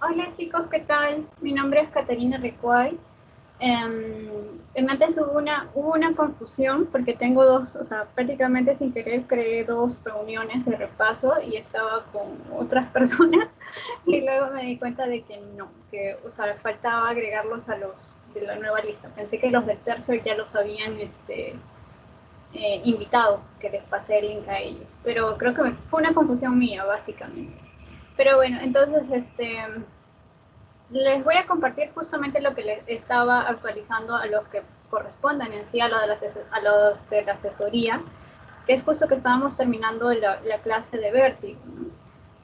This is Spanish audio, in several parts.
Hola chicos, ¿qué tal? Mi nombre es Caterina Recuay. Antes hubo una confusión porque tengo dos, o sea, prácticamente sin querer creé dos reuniones de repaso y estaba con otras personas y luego me di cuenta de que no, que o sea, faltaba agregarlos a los de la nueva lista. Pensé que los del tercio ya los habían invitado, que les pasé el link a ellos, pero creo que fue una confusión mía básicamente. Pero bueno, entonces les voy a compartir justamente lo que les estaba actualizando a los que corresponden en sí a, a los de la asesoría, que es justo que estábamos terminando la clase de vértigo, ¿no?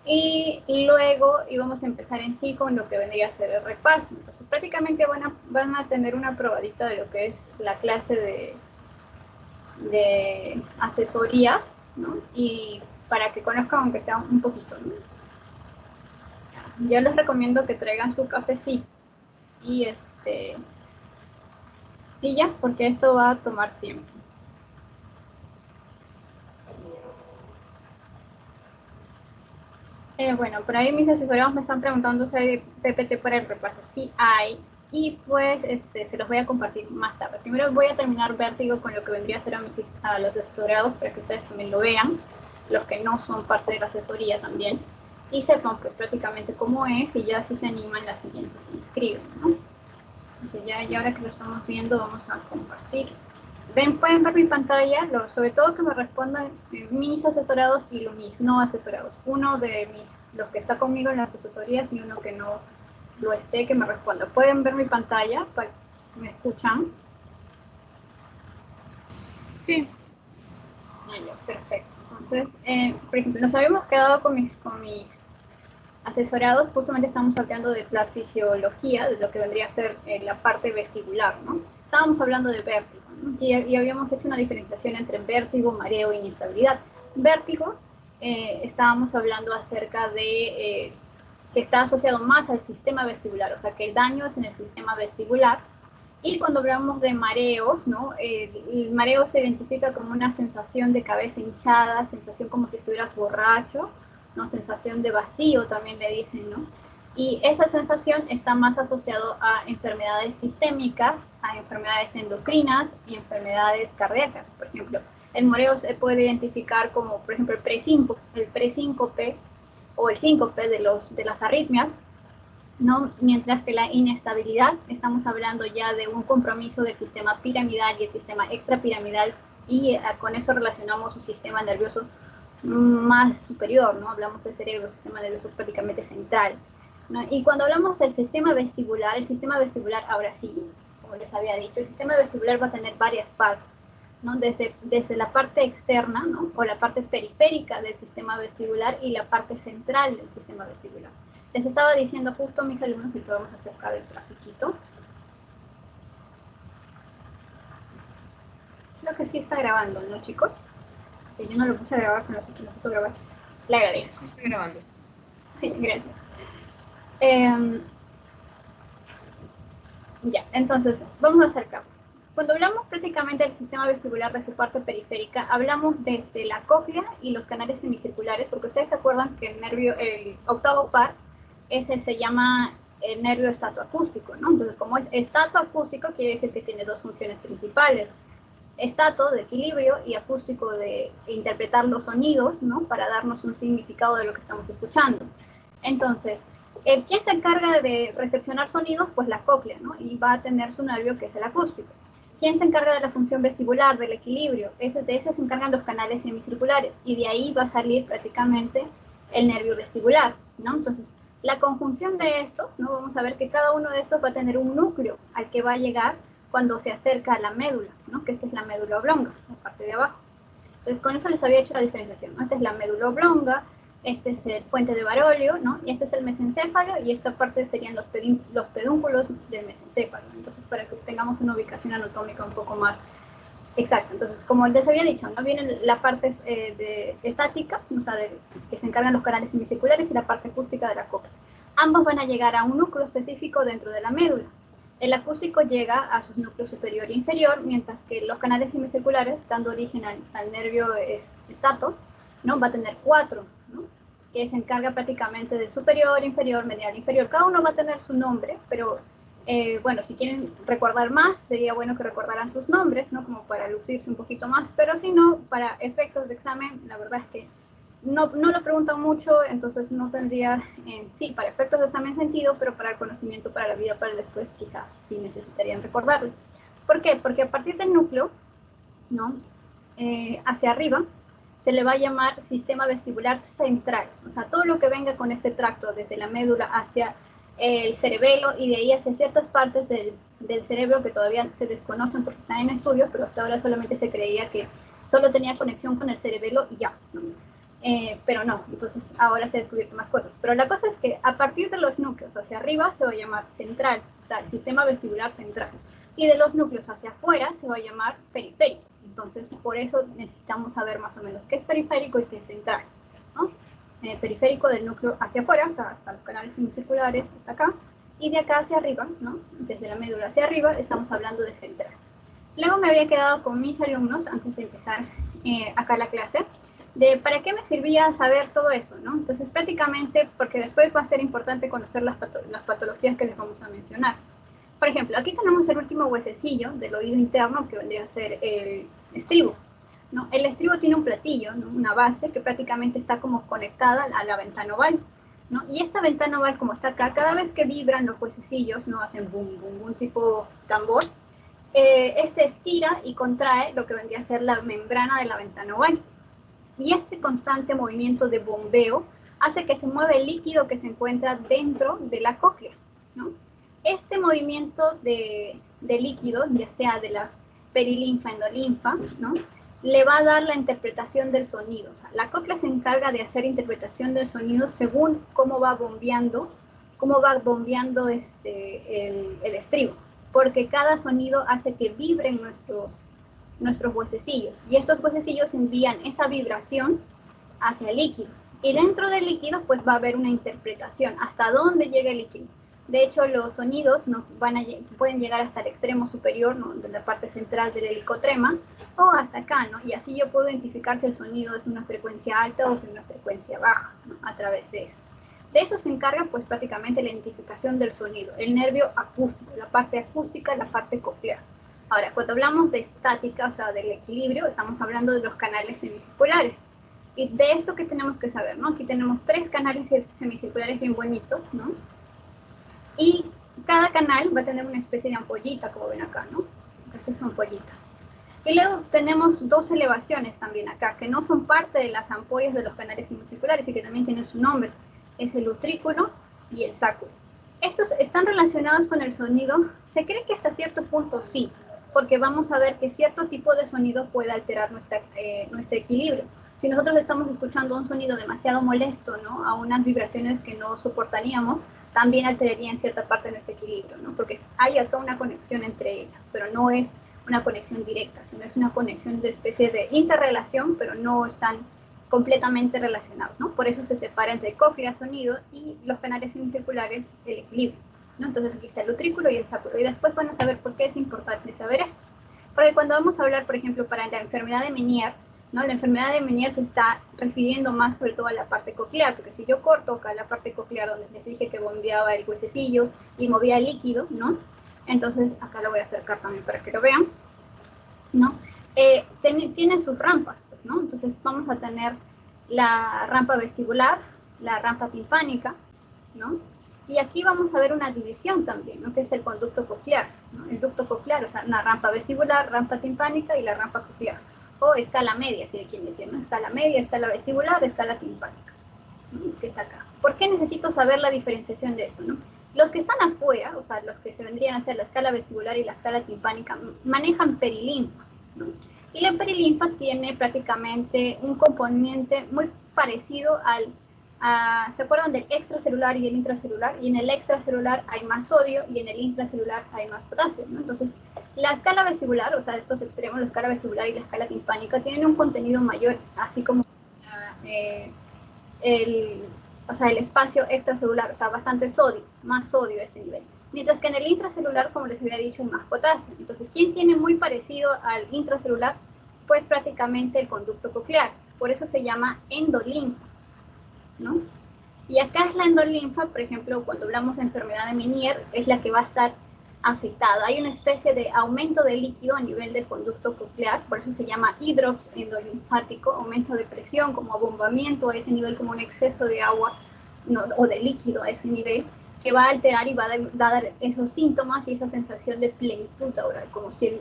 Y luego íbamos a empezar en sí con lo que vendría a ser el repaso. Entonces prácticamente van a tener una probadita de lo que es la clase de asesorías, ¿no? Y para que conozcan aunque sea un poquito, ¿no? Yo les recomiendo que traigan su cafecito y y ya, porque esto va a tomar tiempo. Bueno, por ahí mis asesorados me están preguntando si hay PPT para el repaso. Sí hay, y pues se los voy a compartir más tarde. Primero voy a terminar Vértigo con lo que vendría a ser a los asesorados para que ustedes también lo vean, los que no son parte de la asesoría también, y sepan pues prácticamente cómo es y ya si se animan las siguientes se inscriben, ¿no? Entonces ya ahora que lo estamos viendo vamos a compartir. Pueden ver mi pantalla, sobre todo que me respondan mis asesorados y mis no asesorados. Uno de los que está conmigo en las asesorías y uno que no lo esté, que me responda. Pueden ver mi pantalla, ¿me escuchan? Sí. Perfecto. Entonces, por ejemplo, nos habíamos quedado con mis asesorados, justamente estamos hablando de la fisiología, de lo que vendría a ser la parte vestibular, ¿no? Estábamos hablando de vértigo, ¿no? Y habíamos hecho una diferenciación entre vértigo, mareo e inestabilidad. Vértigo, estábamos hablando acerca de que está asociado más al sistema vestibular, o sea, que el daño es en el sistema vestibular. Y cuando hablamos de mareos, ¿no? El mareo se identifica como una sensación de cabeza hinchada, sensación como si estuvieras borracho, ¿no? Sensación de vacío también le dicen, ¿no? Y esa sensación está más asociado a enfermedades sistémicas, a enfermedades endocrinas y enfermedades cardíacas. Por ejemplo, el mareo se puede identificar como, por ejemplo, el presíncope o el síncope de las arritmias, ¿no? Mientras que la inestabilidad, estamos hablando ya de un compromiso del sistema piramidal y el sistema extrapiramidal, y con eso relacionamos un sistema nervioso más superior, ¿no? Hablamos del cerebro, sistema nervioso prácticamente central, ¿no? Y cuando hablamos del sistema vestibular, ahora sí, como les había dicho, el sistema vestibular va a tener varias partes, ¿no? Desde la parte externa, ¿no? O la parte periférica del sistema vestibular y la parte central del sistema vestibular. Les estaba diciendo justo a mis alumnos que vamos a acercar el grafiquito. Creo que sí está grabando, ¿no, chicos? Que yo no lo puse a grabar, pero sí que lo puse a grabar. Le agradezco. Sí, está grabando. Sí, gracias. Ya, entonces, vamos a acercar. Cuando hablamos prácticamente del sistema vestibular de su parte periférica, hablamos desde la cóclea y los canales semicirculares, porque ustedes se acuerdan que el octavo par, ese se llama el nervio estatoacústico, ¿no? Entonces, como es estatoacústico, quiere decir que tiene dos funciones principales: estato de equilibrio y acústico de interpretar los sonidos, ¿no? Para darnos un significado de lo que estamos escuchando. Entonces, ¿quién se encarga de recepcionar sonidos? Pues la cóclea, ¿no? Y va a tener su nervio, que es el acústico. ¿Quién se encarga de la función vestibular, del equilibrio? De ese se encargan los canales semicirculares, y de ahí va a salir prácticamente el nervio vestibular, ¿no? Entonces, la conjunción de estos, ¿no? Vamos a ver que cada uno de estos va a tener un núcleo al que va a llegar cuando se acerca a la médula, ¿no? Que esta es la médula oblonga, la parte de abajo. Entonces, con eso les había hecho la diferenciación, ¿no? Esta es la médula oblonga, este es el puente de Barolio, ¿no? Y este es el mesencéfalo, y esta parte serían los pedúnculos del mesencéfalo. Entonces, para que tengamos una ubicación anatómica un poco más exacta. Entonces, como les había dicho, ¿no? Viene la parte estática, o sea, que se encargan los canales semicirculares, y la parte acústica de la cóclea. Ambos van a llegar a un núcleo específico dentro de la médula. El acústico llega a sus núcleos superior e inferior, mientras que los canales semicirculares, dando origen al nervio estato, ¿no? Va a tener 4, ¿no? que se encarga prácticamente del superior, inferior, medial, inferior. Cada uno va a tener su nombre, pero bueno, si quieren recordar más, sería bueno que recordaran sus nombres, ¿no? Como para lucirse un poquito más, pero si no, para efectos de examen, la verdad es que no lo preguntan mucho, entonces no tendría en sí, para efectos de examen sentido, pero para el conocimiento, para la vida, para el después, quizás sí necesitarían recordarlo. ¿Por qué? Porque a partir del núcleo, ¿no? Hacia arriba, se le va a llamar sistema vestibular central. O sea, todo lo que venga con este tracto, desde la médula hacia el cerebelo y de ahí hacia ciertas partes del cerebro que todavía se desconocen porque están en estudio, pero hasta ahora solamente se creía que solo tenía conexión con el cerebelo y ya, ¿no? Pero no, entonces ahora se han descubierto más cosas. Pero la cosa es que a partir de los núcleos hacia arriba se va a llamar central, o sea, el sistema vestibular central. Y de los núcleos hacia afuera se va a llamar periférico. Entonces, por eso necesitamos saber más o menos qué es periférico y qué es central, ¿no? Periférico del núcleo hacia afuera, o sea, hasta los canales semicirculares, hasta acá. Y de acá hacia arriba, ¿no? Desde la médula hacia arriba, estamos hablando de central. Luego me había quedado con mis alumnos, antes de empezar acá la clase, de para qué me servía saber todo eso, ¿no? Entonces, prácticamente, porque después va a ser importante conocer las patologías que les vamos a mencionar. Por ejemplo, aquí tenemos el último huesecillo del oído interno, que vendría a ser el estribo, ¿no? El estribo tiene un platillo, ¿no? Una base que prácticamente está como conectada a la ventana oval, ¿no? Y esta ventana oval, como está acá, cada vez que vibran los huesecillos, ¿no? Hacen boom, boom, boom, tipo tambor. Este estira y contrae lo que vendría a ser la membrana de la ventana oval. Y este constante movimiento de bombeo hace que se mueva el líquido que se encuentra dentro de la cóclea, ¿no? Este movimiento de líquido, ya sea de la perilinfa, endolinfa, ¿no? Le va a dar la interpretación del sonido. O sea, la cóclea se encarga de hacer interpretación del sonido según cómo va bombeando el estribo, porque cada sonido hace que vibren nuestros huesecillos, y estos huesecillos envían esa vibración hacia el líquido, y dentro del líquido pues va a haber una interpretación hasta dónde llega el líquido. De hecho, los sonidos ¿no? pueden llegar hasta el extremo superior, ¿no? De la parte central del helicotrema, o hasta acá, ¿no? Y así yo puedo identificar si el sonido es una frecuencia alta o es una frecuencia baja, ¿no? A través de eso. De eso se encarga pues prácticamente la identificación del sonido, el nervio acústico, la parte acústica, la parte coclear. Ahora, cuando hablamos de estática, o sea, del equilibrio, estamos hablando de los canales semicirculares. Y de esto que tenemos que saber, ¿no? Aquí tenemos 3 canales semicirculares bien bonitos, ¿no? Y cada canal va a tener una especie de ampollita, como ven acá, ¿no? Esta es su ampollita. Y luego tenemos 2 elevaciones también acá, que no son parte de las ampollas de los canales semicirculares y que también tienen su nombre. Es el utrículo y el sáculo. ¿Estos están relacionados con el sonido? Se cree que hasta cierto punto sí, porque vamos a ver que cierto tipo de sonido puede alterar nuestro equilibrio. Si nosotros estamos escuchando un sonido demasiado molesto, ¿no? A unas vibraciones que no soportaríamos, también alteraría en cierta parte de nuestro equilibrio, ¿no? Porque hay acá una conexión entre ellas, pero no es una conexión directa, sino es una conexión de especie de interrelación, pero no están completamente relacionados, ¿no? Por eso se separa entre cóclea, sonido, y los canales semicirculares, el equilibrio, ¿no? Entonces aquí está el utrículo y el sáculo, y después van a saber por qué es importante saber esto. Porque cuando vamos a hablar, por ejemplo, para la enfermedad de Meniere, ¿no? La enfermedad de Meniere se está refiriendo más sobre todo a la parte coclear, porque si yo corto acá la parte coclear donde les dije que bombeaba el huesecillo y movía el líquido, ¿no? Entonces acá lo voy a acercar también para que lo vean, ¿no? Tiene sus rampas, pues, ¿no? Entonces vamos a tener la rampa vestibular, la rampa timpánica, ¿no? Y aquí vamos a ver una división también, ¿no? Que es el conducto coclear, ¿no? El ducto coclear, o sea, una rampa vestibular, rampa timpánica y la rampa coclear. O escala media, si le quieren decir, ¿no? Escala media, escala vestibular, escala timpánica, ¿no? Que está acá. ¿Por qué necesito saber la diferenciación de esto, no? Los que están afuera, o sea, los que se vendrían a ser la escala vestibular y la escala timpánica, manejan perilinfa, ¿no? Y la perilinfa tiene prácticamente un componente muy parecido ¿se acuerdan del extracelular y el intracelular? Y en el extracelular hay más sodio y en el intracelular hay más potasio, ¿no? Entonces, la escala vestibular, o sea, estos extremos, la escala vestibular y la escala timpánica, tienen un contenido mayor, así como el espacio extracelular, o sea, bastante sodio, más sodio a ese nivel. Mientras que en el intracelular, como les había dicho, hay más potasio. Entonces, ¿quién tiene muy parecido al intracelular? Pues prácticamente el conducto coclear. Por eso se llama endolinfa. ¿no? Y acá es la endolinfa, por ejemplo, cuando hablamos de enfermedad de Meniere, es la que va a estar afectada. Hay una especie de aumento de líquido a nivel del conducto coclear, por eso se llama hidrops endolinfático, aumento de presión, como abombamiento a ese nivel, como un exceso de agua, ¿no? O de líquido a ese nivel, que va a alterar y va a dar esos síntomas y esa sensación de plenitud oral, como si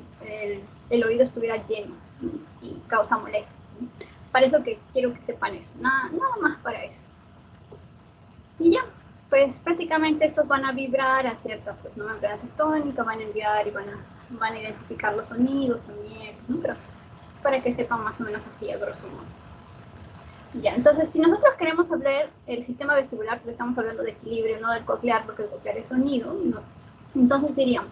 el oído estuviera lleno, ¿no? Y causa molestia, ¿no? Para eso que quiero que sepan eso, nada más para eso. Y ya, pues prácticamente estos van a vibrar a ciertas pues, ¿no? membranas tectónicas, van a enviar y van a identificar los sonidos también, ¿no? Pero es para que sepan más o menos así a grosso modo. Ya, entonces si nosotros queremos hablar el sistema vestibular, porque estamos hablando de equilibrio, no del coclear, porque el coclear es sonido, ¿no? Entonces diríamos,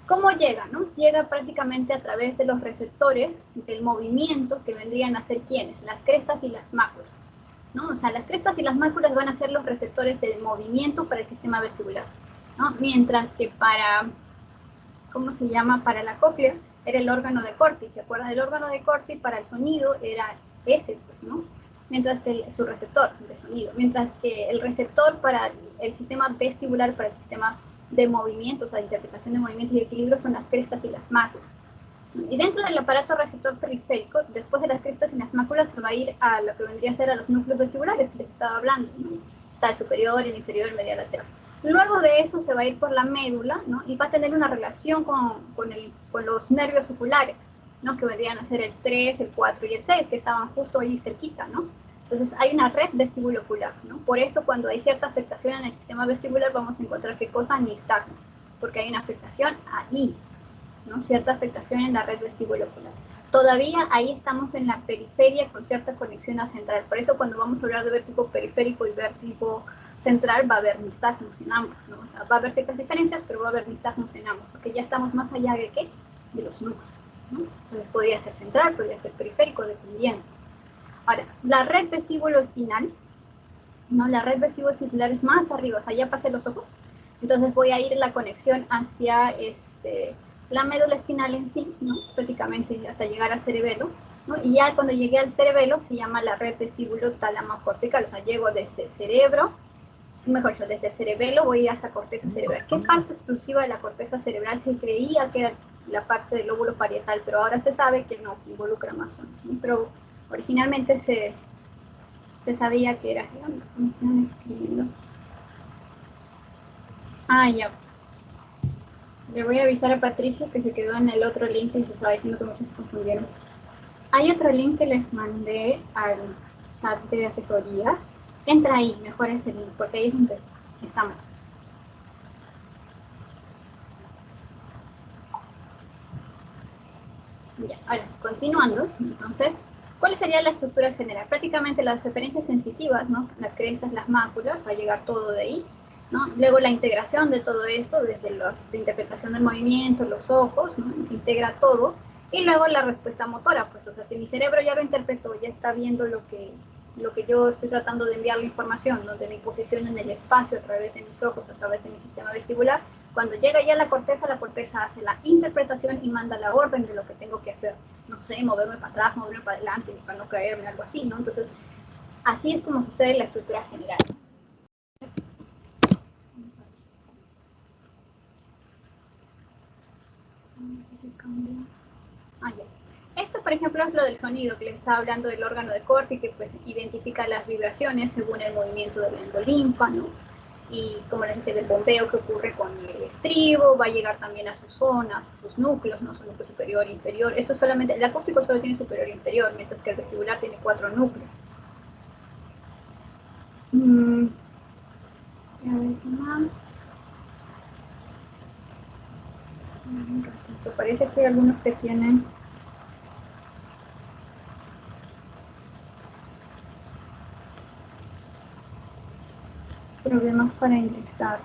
¿cómo llega? ¿No? Llega prácticamente a través de los receptores del movimiento que vendrían a ser ¿quiénes? Las crestas y las máculas, ¿no? O sea, las crestas y las máculas van a ser los receptores del movimiento para el sistema vestibular, ¿no? Mientras que para, ¿cómo se llama? Para la cóclea era el órgano de Corti, ¿se acuerdan? El órgano de Corti para el sonido era ese, pues, ¿no? Mientras que su receptor de sonido, mientras que el receptor para el sistema vestibular, para el sistema de movimiento, o sea, interpretación de movimiento y equilibrio son las crestas y las máculas. Y dentro del aparato receptor periférico, después de las crestas y las máculas, se va a ir a lo que vendría a ser a los núcleos vestibulares que les estaba hablando, ¿no? Está el superior, el inferior, el medial lateral. Luego de eso se va a ir por la médula, ¿no? Y va a tener una relación con los nervios oculares, ¿no? Que vendrían a ser el 3, el 4 y el 6, que estaban justo ahí cerquita, ¿no? Entonces hay una red vestibulocular, ¿no? Por eso cuando hay cierta afectación en el sistema vestibular vamos a encontrar qué cosa, nistagmo, porque hay una afectación ahí, ¿no? Cierta afectación en la red vestibulocular. Todavía ahí estamos en la periferia con cierta conexión a central. Por eso cuando vamos a hablar de vértigo periférico y vértigo central va a haber nistagmos en ambos, ¿no? O sea, va a haber ciertas diferencias, pero va a haber nistagmos en ambos, porque ya estamos más allá de ¿qué? De los núcleos, ¿no? Entonces podría ser central, podría ser periférico, dependiendo. Ahora, la red vestíbulo-espinal, ¿no? La red vestibulo-espinal es más arriba, o sea, ya pasé los ojos. Entonces voy a ir en la conexión hacia la médula espinal en sí, ¿no? Prácticamente hasta llegar al cerebelo, ¿no? Y ya cuando llegué al cerebelo se llama la red vestíbulo tálamo cortical, o sea, llego desde el cerebro, mejor dicho, desde el cerebelo voy a ir a esa corteza cerebral. ¿Qué parte exclusiva de la corteza cerebral se creía que era la parte del lóbulo parietal? Pero ahora se sabe que no, que involucra más zonas, ¿no? Pero originalmente se sabía que era... ¿Cómo están escribiendo? Ah, ya. Le voy a avisar a Patricia que se quedó en el otro link y se estaba diciendo que muchos se confundieron. Hay otro link que les mandé al chat de asesoría. Entra ahí, mejor ese link, porque ahí es donde estamos. Ya, ahora, continuando, entonces, ¿cuál sería la estructura general? Prácticamente las referencias sensitivas, ¿no? Las crestas, las máculas, va a llegar todo de ahí, ¿no? Luego la integración de todo esto, desde la interpretación del movimiento, los ojos, ¿no? Se integra todo. Y luego la respuesta motora, pues, o sea, si mi cerebro ya lo interpretó, ya está viendo lo que yo estoy tratando de enviar la información, ¿no? De mi posición en el espacio a través de mis ojos, a través de mi sistema vestibular. Cuando llega ya la corteza hace la interpretación y manda la orden de lo que tengo que hacer. No sé, moverme para atrás, moverme para adelante, para no caerme, algo así, ¿no? Entonces, así es como sucede la estructura general. Ah, ya. Esto, por ejemplo, es lo del sonido que les estaba hablando del órgano de Corti, que pues identifica las vibraciones según el movimiento de la endolinfa, ¿no? Y como les dije, del bombeo que ocurre con el estribo, va a llegar también a sus zonas, a sus núcleos, ¿no? Su núcleo superior e inferior. Esto solamente, el acústico solo tiene superior e inferior, mientras que el vestibular tiene 4 núcleos. A ver, ¿qué más? Parece que hay algunos que tienen problemas para ingresar.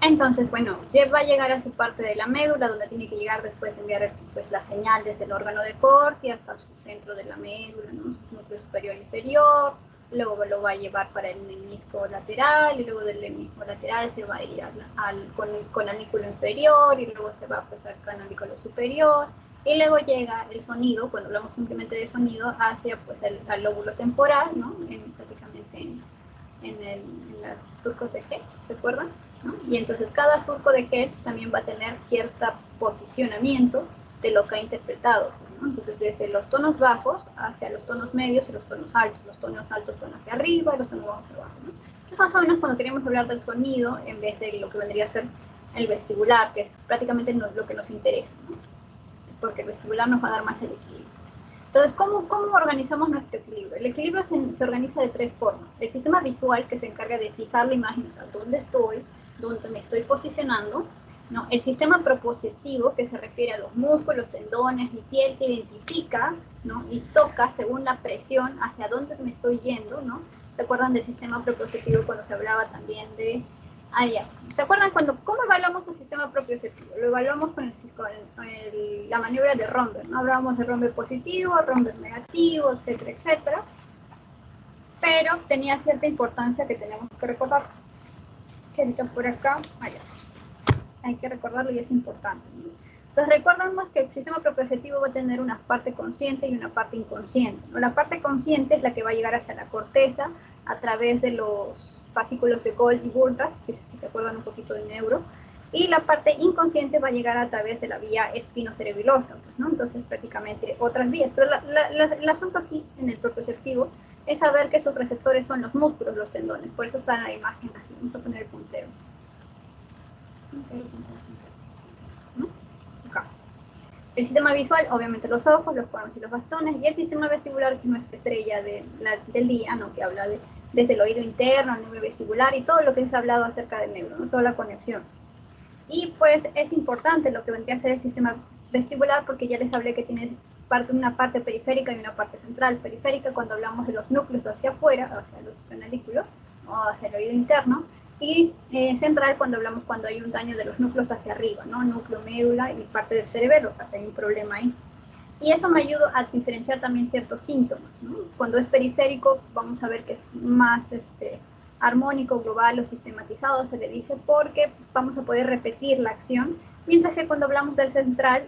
Entonces, bueno, va a llegar a su parte de la médula, donde tiene que llegar después de enviar pues, la señal desde el órgano de Corti hasta su centro de la médula, ¿no? Su núcleo superior e inferior, luego lo va a llevar para el menisco lateral, y luego del menisco lateral se va a ir con el cananículo inferior, y luego se va pues, al cananículo superior, y luego llega el sonido, cuando hablamos simplemente de sonido, hacia pues, al lóbulo temporal, ¿no? Prácticamente en los surcos de Hertz, ¿se acuerdan? ¿No? Y entonces cada surco de Hertz también va a tener cierto posicionamiento de lo que ha interpretado, ¿no? Entonces desde los tonos bajos hacia los tonos medios y los tonos altos van hacia arriba y los tonos bajos hacia abajo, ¿no? Entonces más o menos cuando queremos hablar del sonido en vez de lo que vendría a ser el vestibular, que es prácticamente lo que nos interesa, ¿no? Porque el vestibular nos va a dar más el equilibrio. Entonces, ¿cómo organizamos nuestro equilibrio? El equilibrio se organiza de tres formas. El sistema visual, que se encarga de fijar la imagen, o sea, dónde estoy, dónde me estoy posicionando, ¿no? El sistema proprioceptivo, que se refiere a los músculos, tendones y piel, que identifica, ¿no? Y toca según la presión hacia dónde me estoy yendo, ¿no? ¿Se acuerdan del sistema proprioceptivo cuando se hablaba también de... ¿Se acuerdan cómo evaluamos el sistema proprioceptivo? Lo evaluamos con la maniobra de Romberg, ¿no? Hablábamos de Romberg positivo, Romberg negativo, etcétera, etcétera. Pero tenía cierta importancia que tenemos que recordar. Que ahorita por acá, allá. Hay que recordarlo y es importante, ¿no? Entonces recordamos que el sistema proprioceptivo va a tener una parte consciente y una parte inconsciente, ¿no? La parte consciente es la que va a llegar hacia la corteza a través de los fascículos de Gold y Burdas, si se acuerdan un poquito de neuro, y la parte inconsciente va a llegar a través de la vía espinocerebelosa, ¿no? Entonces prácticamente otras vías. Pero el asunto aquí en el proprioceptivo es saber que sus receptores son los músculos, los tendones, por eso está en la imagen así. Vamos a poner el puntero. ¿No? Acá. El sistema visual, obviamente los ojos, los cuernos y los bastones, y el sistema vestibular, que es nuestra estrella del día, ¿no? Que habla desde el oído interno, el nervio vestibular y todo lo que se ha hablado acerca del neuro, ¿no? Toda la conexión. Y pues es importante lo que vendría a ser el sistema vestibular, porque ya les hablé que tiene una parte periférica y una parte central. Periférica cuando hablamos de los núcleos hacia afuera, hacia los canalículos, o hacia el oído interno, y central cuando hablamos cuando hay un daño de los núcleos hacia arriba, ¿no? Núcleo, médula y parte del cerebelo, o sea, hay un problema ahí. Y eso me ayuda a diferenciar también ciertos síntomas, ¿no? Cuando es periférico, vamos a ver que es más armónico, global o sistematizado, se le dice, porque vamos a poder repetir la acción, mientras que cuando hablamos del central,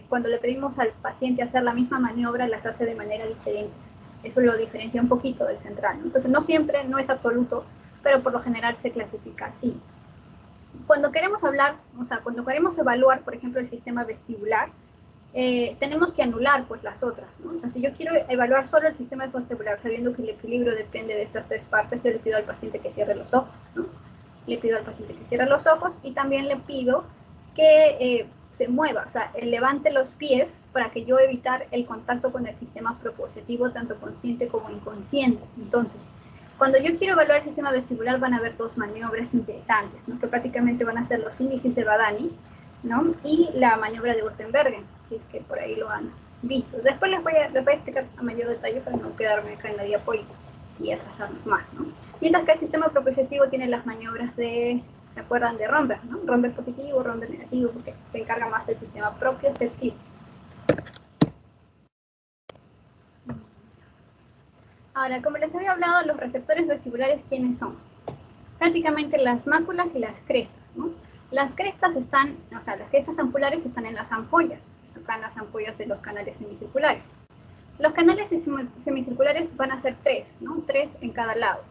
cuando le pedimos al paciente hacer la misma maniobra, las hace de manera diferente. Eso lo diferencia un poquito del central, ¿no? Entonces, no siempre, no es absoluto, pero por lo general se clasifica así. Cuando queremos hablar, o sea, cuando queremos evaluar, por ejemplo, el sistema vestibular, tenemos que anular pues las otras, ¿no? O sea, si yo quiero evaluar solo el sistema vestibular, sabiendo que el equilibrio depende de estas tres partes, yo le pido al paciente que cierre los ojos, ¿no? Le pido al paciente que cierre los ojos y también le pido que se mueva, o sea, levante los pies para que yo evitar el contacto con el sistema proprioceptivo, tanto consciente como inconsciente. Entonces, cuando yo quiero evaluar el sistema vestibular van a haber dos maniobras interesantes, ¿no? Que prácticamente van a ser los índices de Badani, ¿no? Y la maniobra de Württemberg, si es que por ahí lo han visto. Después les voy a explicar a mayor detalle para no quedarme acá en la diapositiva y atrasarnos más, ¿no? Mientras que el sistema proprioceptivo tiene las maniobras de, ¿se acuerdan de Romberg, ¿no? Romberg positivo, Romberg negativo, porque se encarga más del sistema proprioceptivo. Ahora, como les había hablado, los receptores vestibulares, ¿quiénes son? Prácticamente las máculas y las crestas, ¿no? Las crestas están, o sea, las crestas ampulares están en las ampollas, están las ampollas de los canales semicirculares. Los canales semicirculares van a ser tres, ¿no? Tres en cada lado.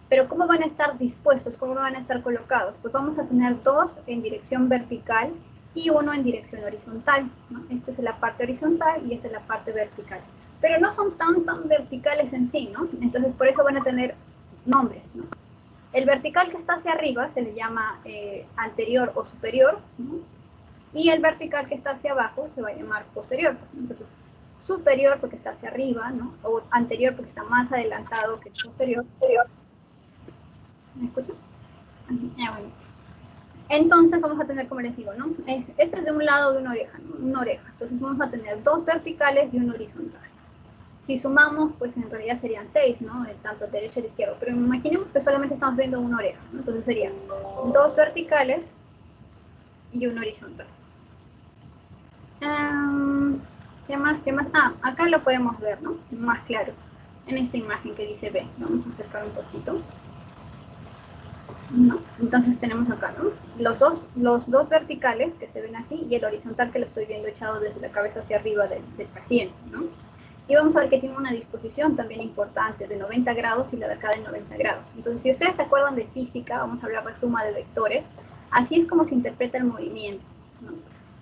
Pero ¿cómo van a estar dispuestos? ¿Cómo van a estar colocados? Pues vamos a tener dos en dirección vertical y uno en dirección horizontal, ¿no? Esta es la parte horizontal y esta es la parte vertical. Pero no son tan verticales en sí, ¿no? Entonces por eso van a tener nombres, ¿no? El vertical que está hacia arriba se le llama anterior o superior, ¿no? Y el vertical que está hacia abajo se va a llamar posterior. Entonces, superior porque está hacia arriba, ¿no? O anterior porque está más adelantado que el posterior. ¿Me escuchan? Bueno. Entonces vamos a tener, como les digo, ¿no? Este es de un lado de una oreja, ¿no? Una oreja. Entonces vamos a tener dos verticales y un horizontal. Si sumamos, pues en realidad serían 6, ¿no? De tanto derecho a izquierdo. Pero imaginemos que solamente estamos viendo una oreja, ¿no? Entonces serían dos verticales y un horizontal. ¿Qué más? ¿Qué más? Ah, acá lo podemos ver, ¿no? Más claro. en esta imagen que dice B. Vamos a acercar un poquito. ¿No? Entonces tenemos acá, ¿no? Los dos verticales que se ven así y el horizontal que lo estoy viendo echado desde la cabeza hacia arriba del paciente, ¿no? Y vamos a ver que tiene una disposición también importante de 90 grados y la de acá de 90 grados. Entonces, si ustedes se acuerdan de física, vamos a hablar de suma de vectores, así es como se interpreta el movimiento, ¿no?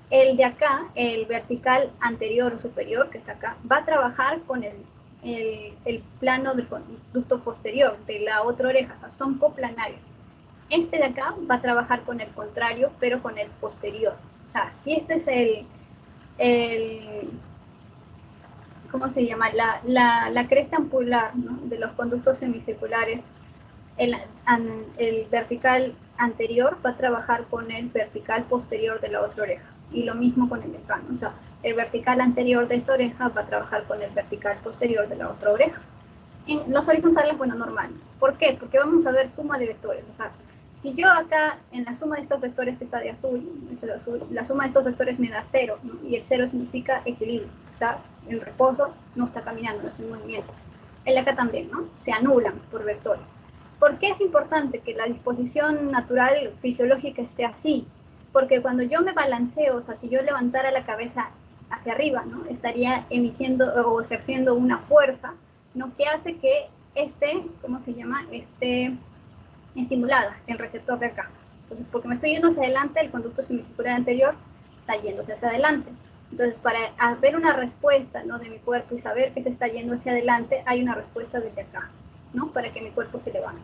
El de acá, el vertical anterior o superior, que está acá, va a trabajar con el plano del conducto posterior de la otra oreja, o sea, son coplanarios. Este de acá va a trabajar con el contrario, pero con el posterior. O sea, si este es ¿cómo se llama? La cresta ampular, ¿no?, de los conductos semicirculares, el vertical anterior va a trabajar con el vertical posterior de la otra oreja. Y lo mismo con el de acá, ¿no? O sea, el vertical anterior de esta oreja va a trabajar con el vertical posterior de la otra oreja. En los horizontales, bueno, normal. ¿Por qué? Porque vamos a ver suma de vectores. O sea, si yo acá, en la suma de estos vectores que está de azul, la suma de estos vectores me da 0, ¿no? Y el 0 significa equilibrio. Está en reposo, no está caminando, no está en movimiento. El de acá también, ¿no? Se anulan por vectores. ¿Por qué es importante que la disposición natural fisiológica esté así? Porque cuando yo me balanceo, o sea, si yo levantara la cabeza hacia arriba, ¿no?, estaría emitiendo o ejerciendo una fuerza, ¿no?, que hace que ¿cómo se llama?, esté estimulada el receptor de acá. Entonces, porque me estoy yendo hacia adelante, el conducto semicircular anterior está yéndose hacia adelante. Entonces, para ver una respuesta, ¿no?, de mi cuerpo y saber que se está yendo hacia adelante, hay una respuesta desde acá, ¿no?, para que mi cuerpo se levante.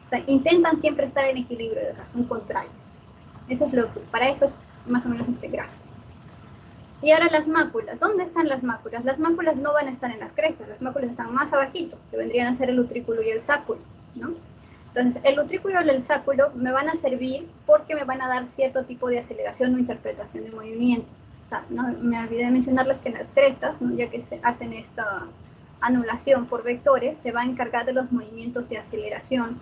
O sea, intentan siempre estar en equilibrio, de acá, son contrarios. Eso es lo que, para eso es más o menos este gráfico. Y ahora las máculas. ¿Dónde están las máculas? Las máculas no van a estar en las crestas, las máculas están más abajito, que vendrían a ser el utrículo y el sáculo, ¿no? Entonces, el utrículo y el sáculo me van a servir porque me van a dar cierto tipo de aceleración o interpretación de movimiento. O sea, no, me olvidé de mencionarles que en las crestas, ¿no?, ya que se hacen esta anulación por vectores, se va a encargar de los movimientos de aceleración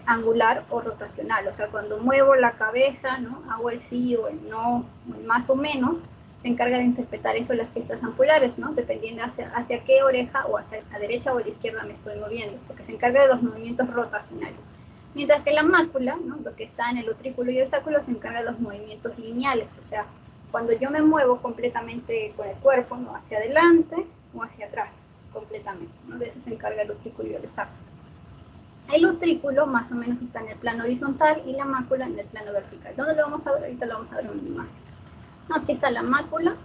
angular o rotacional. O sea, cuando muevo la cabeza, ¿no?, hago el sí o el no, o el más o menos, se encarga de interpretar eso las crestas angulares, ¿no?, dependiendo hacia qué oreja o hacia la derecha o la izquierda me estoy moviendo, porque se encarga de los movimientos rotacionales. Mientras que la mácula, ¿no?, lo que está en el utrículo y el sáculo, se encarga de los movimientos lineales. O sea, cuando yo me muevo completamente con el cuerpo, ¿no?, hacia adelante o hacia atrás, completamente, ¿no?, de eso se encarga el utrículo y el sáculo. El utrículo más o menos está en el plano horizontal y la mácula en el plano vertical. ¿Dónde lo vamos a ver? Ahorita lo vamos a ver en una imagen. Aquí está la mácula.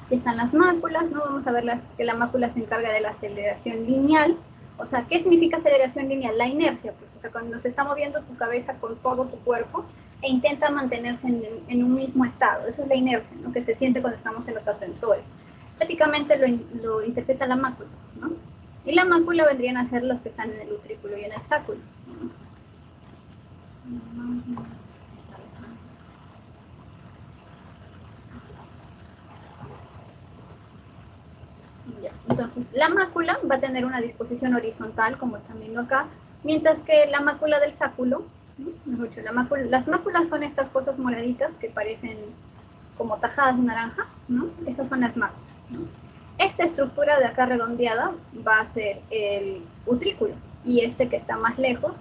Aquí están las máculas, ¿no? Vamos a ver que la mácula se encarga de la aceleración lineal. O sea, ¿qué significa aceleración lineal? La inercia, pues. O sea, cuando se está moviendo tu cabeza con todo tu cuerpo e intenta mantenerse en un mismo estado. Eso es la inercia, ¿no?, que se siente cuando estamos en los ascensores. Prácticamente lo interpreta la mácula, ¿no? Y la mácula vendrían a ser los que están en el utrículo y en el sáculo, ¿no? Ya. Entonces, la mácula va a tener una disposición horizontal, como están viendo acá, mientras que la mácula del sáculo, ¿no?, las máculas son estas cosas moraditas que parecen como tajadas de naranja, ¿no? Esas son las máculas, ¿no? Esta estructura de acá redondeada va a ser el utrículo y este que está más lejos,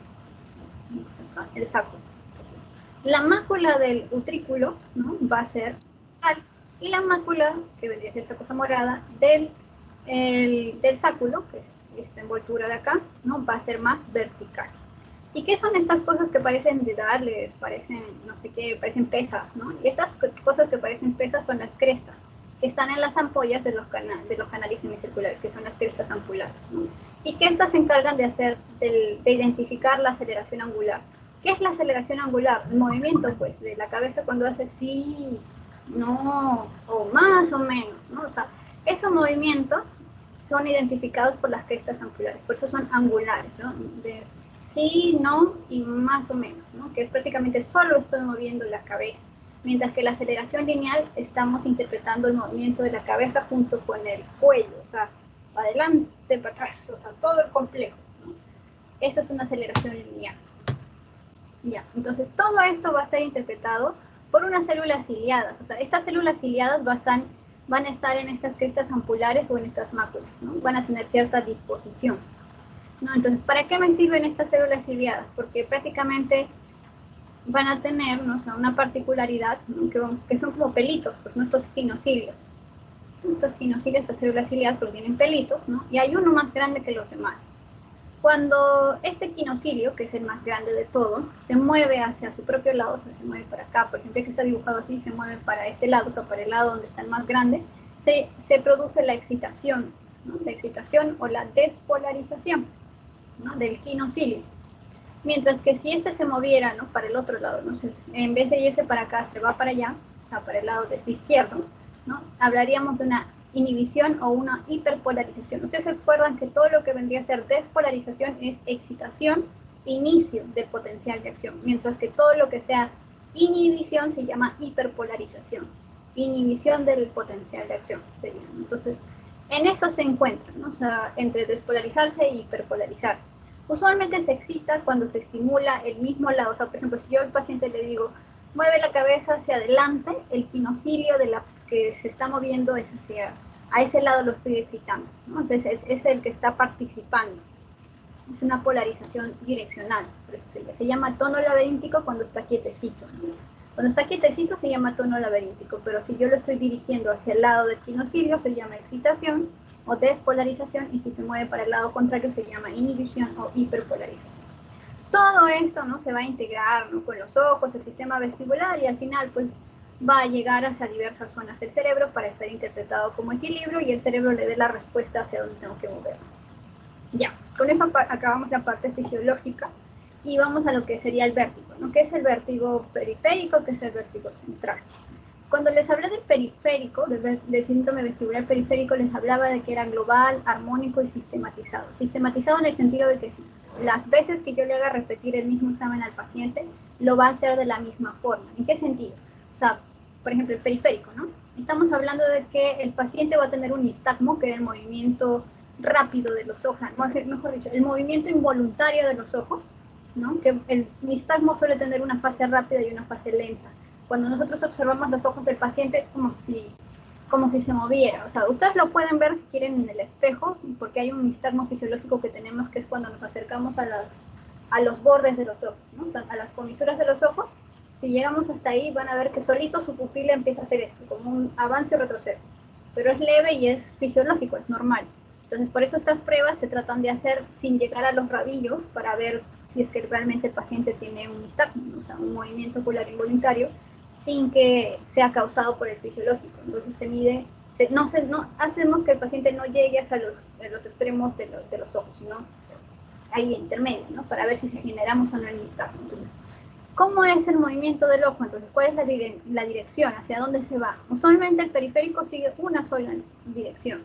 el sáculo. La mácula del utrículo, ¿no?, va a ser tal, y la mácula, que vendría a ser esta cosa morada, del sáculo, que es esta envoltura de acá, ¿no?, va a ser más vertical. ¿Y qué son estas cosas que parecen dedales, parecen no sé qué, parecen pesas, ¿no? Y estas cosas que parecen pesas son las crestas, que están en las ampollas de los canales semicirculares, que son las crestas ampulares, ¿no? Y que estas se encargan de identificar la aceleración angular. ¿Qué es la aceleración angular? El movimiento, pues, de la cabeza cuando hace sí, no, o más o menos, ¿no? O sea, esos movimientos son identificados por las crestas ampulares, por eso son angulares, ¿no? De sí, no y más o menos, ¿no?, que es prácticamente solo estoy moviendo la cabeza, mientras que la aceleración lineal estamos interpretando el movimiento de la cabeza junto con el cuello, o sea, para adelante, para atrás, o sea, todo el complejo, ¿no? Eso es una aceleración lineal. Ya, entonces todo esto va a ser interpretado por unas células ciliadas. O sea, estas células ciliadas van a estar en estas crestas ampulares o en estas máculas, ¿no? Van a tener cierta disposición, ¿no? Entonces, ¿para qué me sirven estas células ciliadas? Porque prácticamente van a tener, ¿no? O sea, una particularidad, ¿no? que son como pelitos, pues, ¿no? Estos quinocilios. Estos quinocilios, estas células ciliadas, pues tienen pelitos, ¿no? Y hay uno más grande que los demás. Cuando este quinocilio, que es el más grande de todos, se mueve hacia su propio lado, o sea, se mueve para acá, por ejemplo, que está dibujado así, se mueve para este lado, o para el lado donde está el más grande, se produce la excitación, ¿no? La excitación o la despolarización, ¿no? Del quinocilio. Mientras que si este se moviera, ¿no? Para el otro lado, ¿no? En vez de irse para acá, se va para allá, o sea, para el lado izquierdo, ¿no? Hablaríamos de una inhibición o una hiperpolarización. Ustedes se acuerdan que todo lo que vendría a ser despolarización es excitación, inicio del potencial de acción, mientras que todo lo que sea inhibición se llama hiperpolarización, inhibición del potencial de acción. Entonces, en eso se encuentran, ¿no? O sea, entre despolarizarse e hiperpolarizarse. Usualmente se excita cuando se estimula el mismo lado. O sea, por ejemplo, si yo al paciente le digo, mueve la cabeza hacia adelante, el quinocilio de la que se está moviendo es a ese lado lo estoy excitando, ¿no? Entonces es el que está participando. Es una polarización direccional. Por eso se llama tono laberíntico cuando está quietecito, ¿no? Cuando está quietecito se llama tono laberíntico, pero si yo lo estoy dirigiendo hacia el lado del quinocilio se llama excitación o despolarización, y si se mueve para el lado contrario se llama inhibición o hiperpolarización. Todo esto, ¿no? Se va a integrar, ¿no? Con los ojos, el sistema vestibular, y al final pues va a llegar hacia diversas zonas del cerebro para ser interpretado como equilibrio y el cerebro le dé la respuesta hacia dónde tengo que moverlo. Ya, con eso acabamos la parte fisiológica y vamos a lo que sería el vértigo, ¿no? ¿Qué es el vértigo periférico? ¿Qué es el vértigo central? Cuando les hablé del periférico, del síndrome vestibular periférico, les hablaba de que era global, armónico y sistematizado. Sistematizado en el sentido de que si las veces que yo le haga repetir el mismo examen al paciente, lo va a hacer de la misma forma. ¿En qué sentido? O sea, por ejemplo, el periférico, ¿no? Estamos hablando de que el paciente va a tener un nistagmo, que es el movimiento rápido de los ojos, mejor dicho, el movimiento involuntario de los ojos, ¿no? Que el nistagmo suele tener una fase rápida y una fase lenta. Cuando nosotros observamos los ojos del paciente es como si se moviera. O sea, ustedes lo pueden ver si quieren en el espejo, porque hay un nistagmo fisiológico que tenemos, que es cuando nos acercamos a los bordes de los ojos, ¿no? A las comisuras de los ojos. Si llegamos hasta ahí, van a ver que solito su pupila empieza a hacer esto, como un avance o retroceso. Pero es leve y es fisiológico, es normal. Entonces, por eso estas pruebas se tratan de hacer sin llegar a los rabillos para ver si es que realmente el paciente tiene un nistagmo, ¿no? O sea, un movimiento ocular involuntario, sin que sea causado por el fisiológico. Entonces se mide, no hacemos que el paciente no llegue hasta los extremos de los ojos, sino ahí intermedio, ¿no? Para ver si generamos o no el nistagmo. Entonces, ¿cómo es el movimiento del ojo? Entonces, ¿cuál es la dirección? ¿Hacia dónde se va? Usualmente el periférico sigue una sola dirección,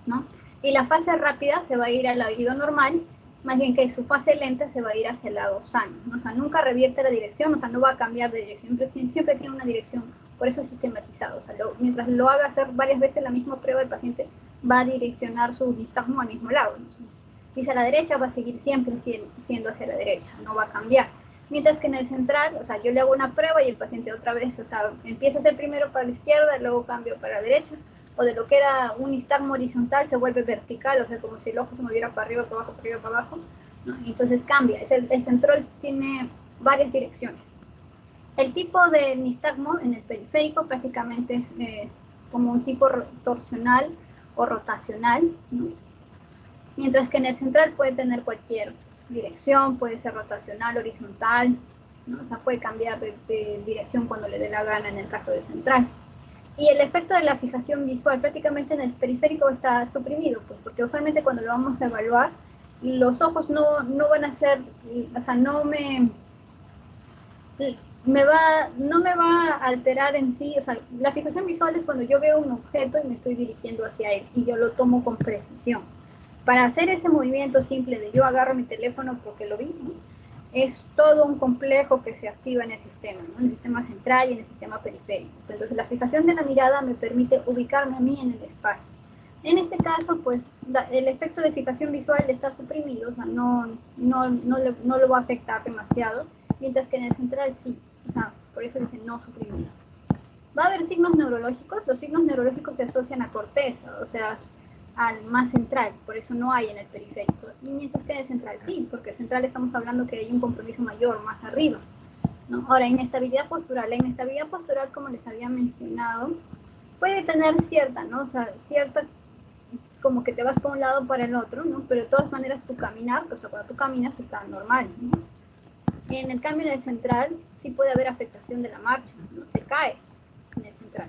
¿no? Y la fase rápida se va a ir al oído normal, más bien que su fase lenta se va a ir hacia el lado sano, ¿no? O sea, nunca revierte la dirección, o sea, no va a cambiar de dirección, siempre tiene una dirección, por eso es sistematizado. O sea, mientras lo haga hacer varias veces la misma prueba, el paciente va a direccionar su nistagmo al mismo lado, ¿no? Si es a la derecha, va a seguir siempre siendo hacia la derecha, no va a cambiar. Mientras que en el central, o sea, yo le hago una prueba y el paciente otra vez, o sea, empieza a hacer primero para la izquierda, luego cambio para la derecha, o de lo que era un nistagmo horizontal se vuelve vertical, o sea, como si el ojo se moviera para arriba, para abajo, para arriba, para abajo, ¿no? Y entonces cambia. El central tiene varias direcciones. El tipo de nistagmo en el periférico prácticamente es como un tipo torsional o rotacional, ¿no? Mientras que en el central puede tener cualquier dirección, puede ser rotacional, horizontal, ¿no? O sea, puede cambiar de dirección cuando le dé la gana en el caso del central. Y el efecto de la fijación visual prácticamente en el periférico está suprimido, pues, porque usualmente cuando lo vamos a evaluar, los ojos no van a ser, o sea, no me va a alterar en sí. O sea, la fijación visual es cuando yo veo un objeto y me estoy dirigiendo hacia él y yo lo tomo con precisión. Para hacer ese movimiento simple de yo agarro mi teléfono porque lo vi, ¿no? Es todo un complejo que se activa en el sistema, ¿no? En el sistema central y en el sistema periférico. Entonces, la fijación de la mirada me permite ubicarme a mí en el espacio. En este caso, pues, el efecto de fijación visual está suprimido, o sea, no lo va a afectar demasiado, mientras que en el central sí, o sea, por eso dice no suprimido. Va a haber signos neurológicos. Los signos neurológicos se asocian a corteza, o sea, al más central, por eso no hay en el periférico. Y mientras que en el central sí, porque el central estamos hablando que hay un compromiso mayor, más arriba, ¿no? Ahora, inestabilidad postural. La inestabilidad postural, como les había mencionado, puede tener cierta, ¿no? O sea, cierta, como que te vas por un lado para el otro, ¿no? Pero de todas maneras tu caminar, o sea, cuando tú caminas está normal, ¿no? En el cambio en el central sí puede haber afectación de la marcha, ¿no? Se cae en el central.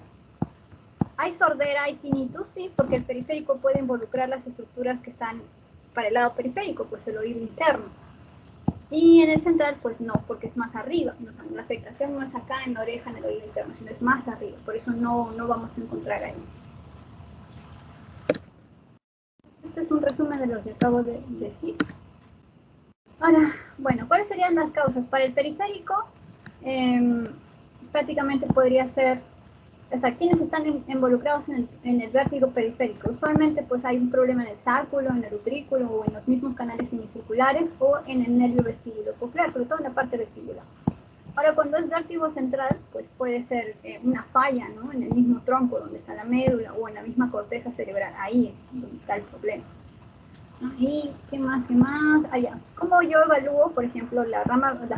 ¿Hay sordera, hay tinnitus? Sí, porque el periférico puede involucrar las estructuras que están para el lado periférico, pues el oído interno. Y en el central, pues no, porque es más arriba. ¿No? La afectación no es acá en la oreja, en el oído interno, sino es más arriba. Por eso no vamos a encontrar ahí. Este es un resumen de lo que acabo de decir. Ahora, bueno, ¿cuáles serían las causas? Para el periférico, prácticamente podría ser, o sea, ¿quiénes están involucrados en el vértigo periférico? Usualmente pues hay un problema en el sacro, en el utrículo o en los mismos canales semicirculares o en el nervio vestibulococlear, sobre todo en la parte vestibular. Ahora, cuando es vértigo central, pues puede ser una falla, ¿no? En el mismo tronco donde está la médula o en la misma corteza cerebral, ahí es donde está el problema. ¿Y qué más? Allá. ¿Cómo yo evalúo, por ejemplo, la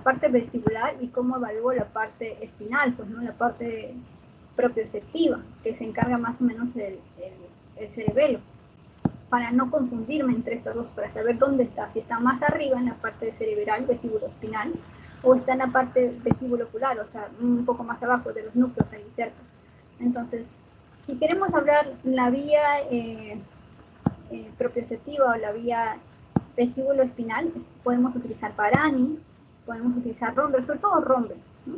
parte vestibular y cómo evalúo la parte espinal? Pues, ¿no? La parte propioceptiva, que se encarga más o menos el cerebelo, para no confundirme entre estas dos, para saber dónde está, si está más arriba en la parte cerebral, vestíbulo-espinal, o está en la parte vestibulocular, o sea, un poco más abajo de los núcleos ahí cerca. Entonces, si queremos hablar la vía propioceptiva o la vía vestíbulo espinal, podemos utilizar Parani, podemos utilizar Romberg, sobre todo Romberg, ¿no?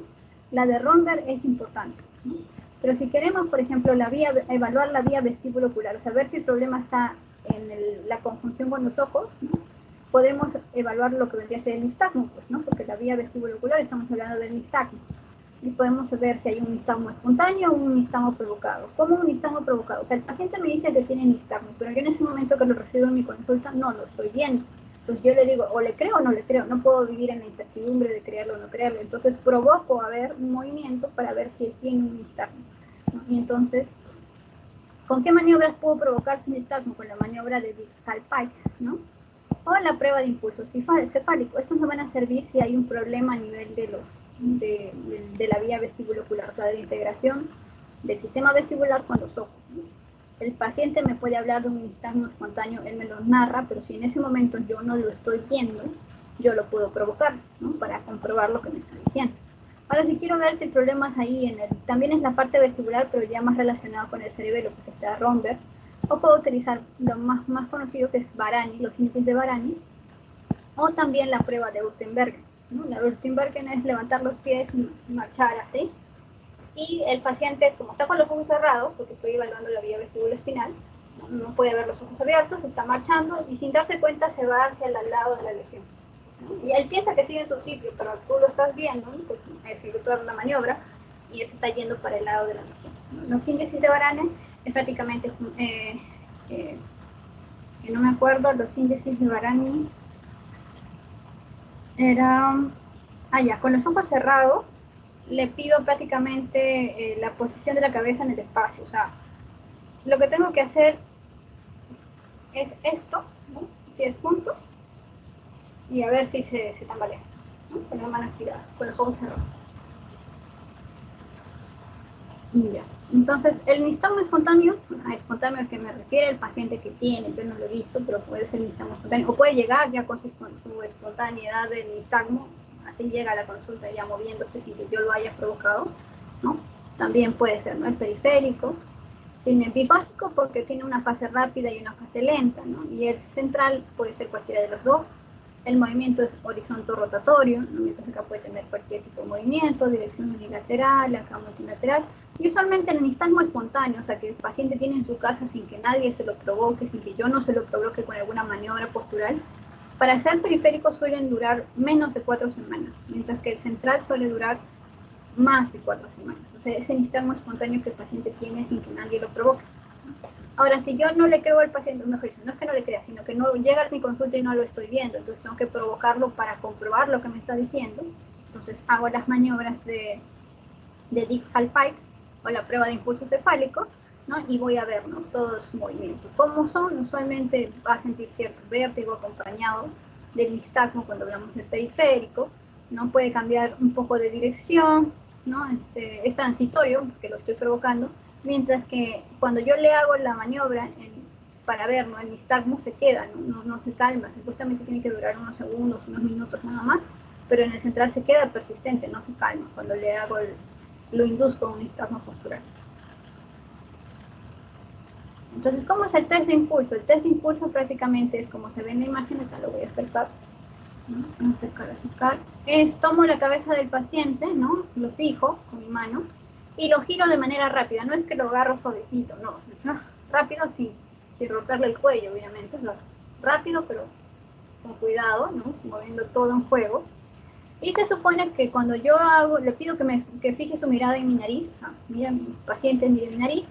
La de Romberg es importante, ¿no? Pero si queremos, por ejemplo, evaluar la vía vestíbulo ocular, o sea, ver si el problema está en la conjunción con los ojos, ¿no? Podemos evaluar lo que vendría a ser el nistagmo, pues, ¿no? Porque la vía vestíbulo ocular estamos hablando del nistagmo. Y podemos ver si hay un nistagmo espontáneo o un nistagmo provocado. ¿Cómo un nistagmo provocado? O sea, el paciente me dice que tiene nistagmo, pero yo en ese momento que lo recibo en mi consulta no lo estoy viendo. Entonces yo le digo, o le creo o no le creo, no puedo vivir en la incertidumbre de creerlo o no creerlo. Entonces provoco a ver un movimiento para ver si él tiene un nistagmo, ¿no? Y entonces, ¿con qué maniobras puedo provocar su nistagmo? Con la maniobra de Dix-Hallpike, ¿no? O la prueba de impulso cefálico. Estos nos van a servir si hay un problema a nivel de la vía vestibulocular, o sea, de la integración del sistema vestibular con los ojos, ¿no? El paciente me puede hablar de un nistagmo espontáneo, él me lo narra, pero si en ese momento yo no lo estoy viendo, yo lo puedo provocar, ¿no? Para comprobar lo que me está diciendo. Ahora, si quiero ver si el problema es ahí, también es la parte vestibular, pero ya más relacionado con el cerebelo, pues está Romberg, o puedo utilizar lo más conocido que es Varani, los índices de Varani, o también la prueba de Urtenbergen, ¿no? La Urtenbergen es levantar los pies y marchar así, y el paciente, como está con los ojos cerrados, porque estoy evaluando la vía vestibuloespinal, no puede ver los ojos abiertos, está marchando y sin darse cuenta se va hacia el lado de la lesión, ¿no? Y él piensa que sigue en su sitio, pero tú lo estás viendo, ¿no? Pues ejecutar la maniobra y él se está yendo para el lado de la lesión, ¿no? Los índices de Varane es prácticamente, que no me acuerdo, los índices de Varane era, con los ojos cerrados, le pido prácticamente la posición de la cabeza en el espacio. O sea, lo que tengo que hacer es esto, ¿no? 10 puntos, y a ver si se tambalea, ¿no? Con la mano estirada, con los ojos cerrados. Y ya. Entonces, el nistagmo espontáneo, a espontáneo al que me refiere el paciente que tiene, yo no lo he visto, pero puede ser nistagmo espontáneo, o puede llegar ya con su espontaneidad del nistagmo, así llega a la consulta ya moviéndose sin que yo lo haya provocado, ¿no? También puede ser, ¿no? El periférico, tiene bifásico porque tiene una fase rápida y una fase lenta, ¿no? Y el central puede ser cualquiera de los dos. El movimiento es horizontal rotatorio, ¿no? Mientras acá puede tener cualquier tipo de movimiento, dirección unilateral, acá multilateral. Y usualmente el nistagmo espontáneo, o sea, que el paciente tiene en su casa sin que nadie se lo provoque, sin que yo no se lo provoque con alguna maniobra postural, para ser periférico suelen durar menos de 4 semanas, mientras que el central suele durar más de 4 semanas. O sea, ese nistagmo espontáneo que el paciente tiene sin que nadie lo provoque. Ahora, si yo no le creo al paciente, mejor dicho, no es que no le crea, sino que no llega a mi consulta y no lo estoy viendo, entonces tengo que provocarlo para comprobar lo que me está diciendo. Entonces hago las maniobras de Dix-Hallpike, o la prueba de impulso cefálico, ¿no? Y voy a ver, ¿no?, todos los movimientos. ¿Cómo son? Usualmente va a sentir cierto vértigo acompañado del nistagmo cuando hablamos del periférico, ¿no? Puede cambiar un poco de dirección, ¿no? Es transitorio, porque lo estoy provocando, mientras que cuando yo le hago la maniobra para ver, ¿no?, el nistagmo se queda, no se calma, supuestamente tiene que durar unos segundos, unos minutos nada más, pero en el central se queda persistente, no se calma cuando le hago lo induzco un nistagmo postural. Entonces, ¿cómo es el test de impulso? El test de impulso prácticamente es como se ve en la imagen, acá lo voy a acercar, ¿no? Acercar. Tomo la cabeza del paciente, ¿no? Lo fijo con mi mano y lo giro de manera rápida, no es que lo agarro suavecito, no, rápido sin romperle el cuello, obviamente, rápido pero con cuidado, ¿no? Moviendo todo en juego. Y se supone que cuando yo le pido que fije su mirada en mi nariz, o sea, mira mi paciente, mire mi nariz,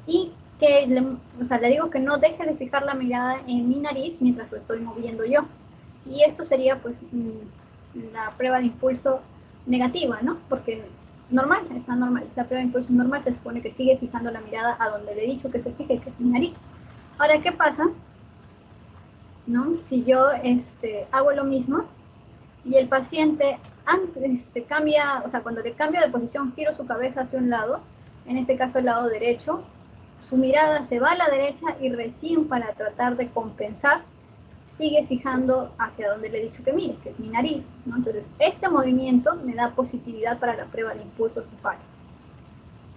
y que le digo que no deje de fijar la mirada en mi nariz mientras lo estoy moviendo yo. Y esto sería, pues, la prueba de impulso negativa, ¿no? Porque normal, está normal. La prueba de impulso normal se supone que sigue fijando la mirada a donde le he dicho que se fije, que es mi nariz. Ahora, ¿qué pasa, ¿no?, si yo hago lo mismo y el paciente cambia, o sea, cuando le cambio de posición, giro su cabeza hacia un lado, en este caso el lado derecho, su mirada se va a la derecha y recién para tratar de compensar, sigue fijando hacia donde le he dicho que mire, que es mi nariz, ¿no? Entonces, este movimiento me da positividad para la prueba de impulso cefálico,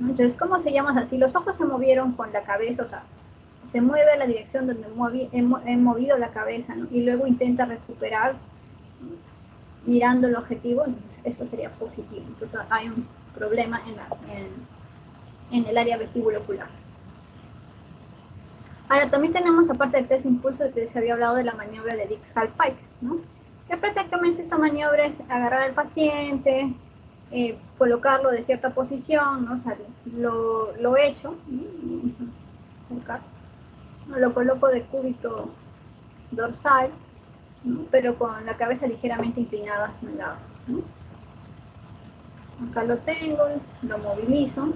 ¿no? Entonces, ¿cómo se llama así? Los ojos se movieron con la cabeza, o sea, se mueve a la dirección donde he movido la cabeza, ¿no? Y luego intenta recuperar, ¿no?, mirando el objetivo, entonces esto sería positivo. Entonces hay un problema en el área vestibulocular. Ahora también tenemos, aparte del test de impulso, que se había hablado de la maniobra de Dix-Hallpike, ¿no? Que prácticamente esta maniobra es agarrar al paciente, colocarlo de cierta posición, ¿no? O sea, lo hecho, ¿no? Lo coloco de cúbito dorsal, ¿no?, pero con la cabeza ligeramente inclinada hacia un lado, ¿no? Acá lo tengo, lo movilizo.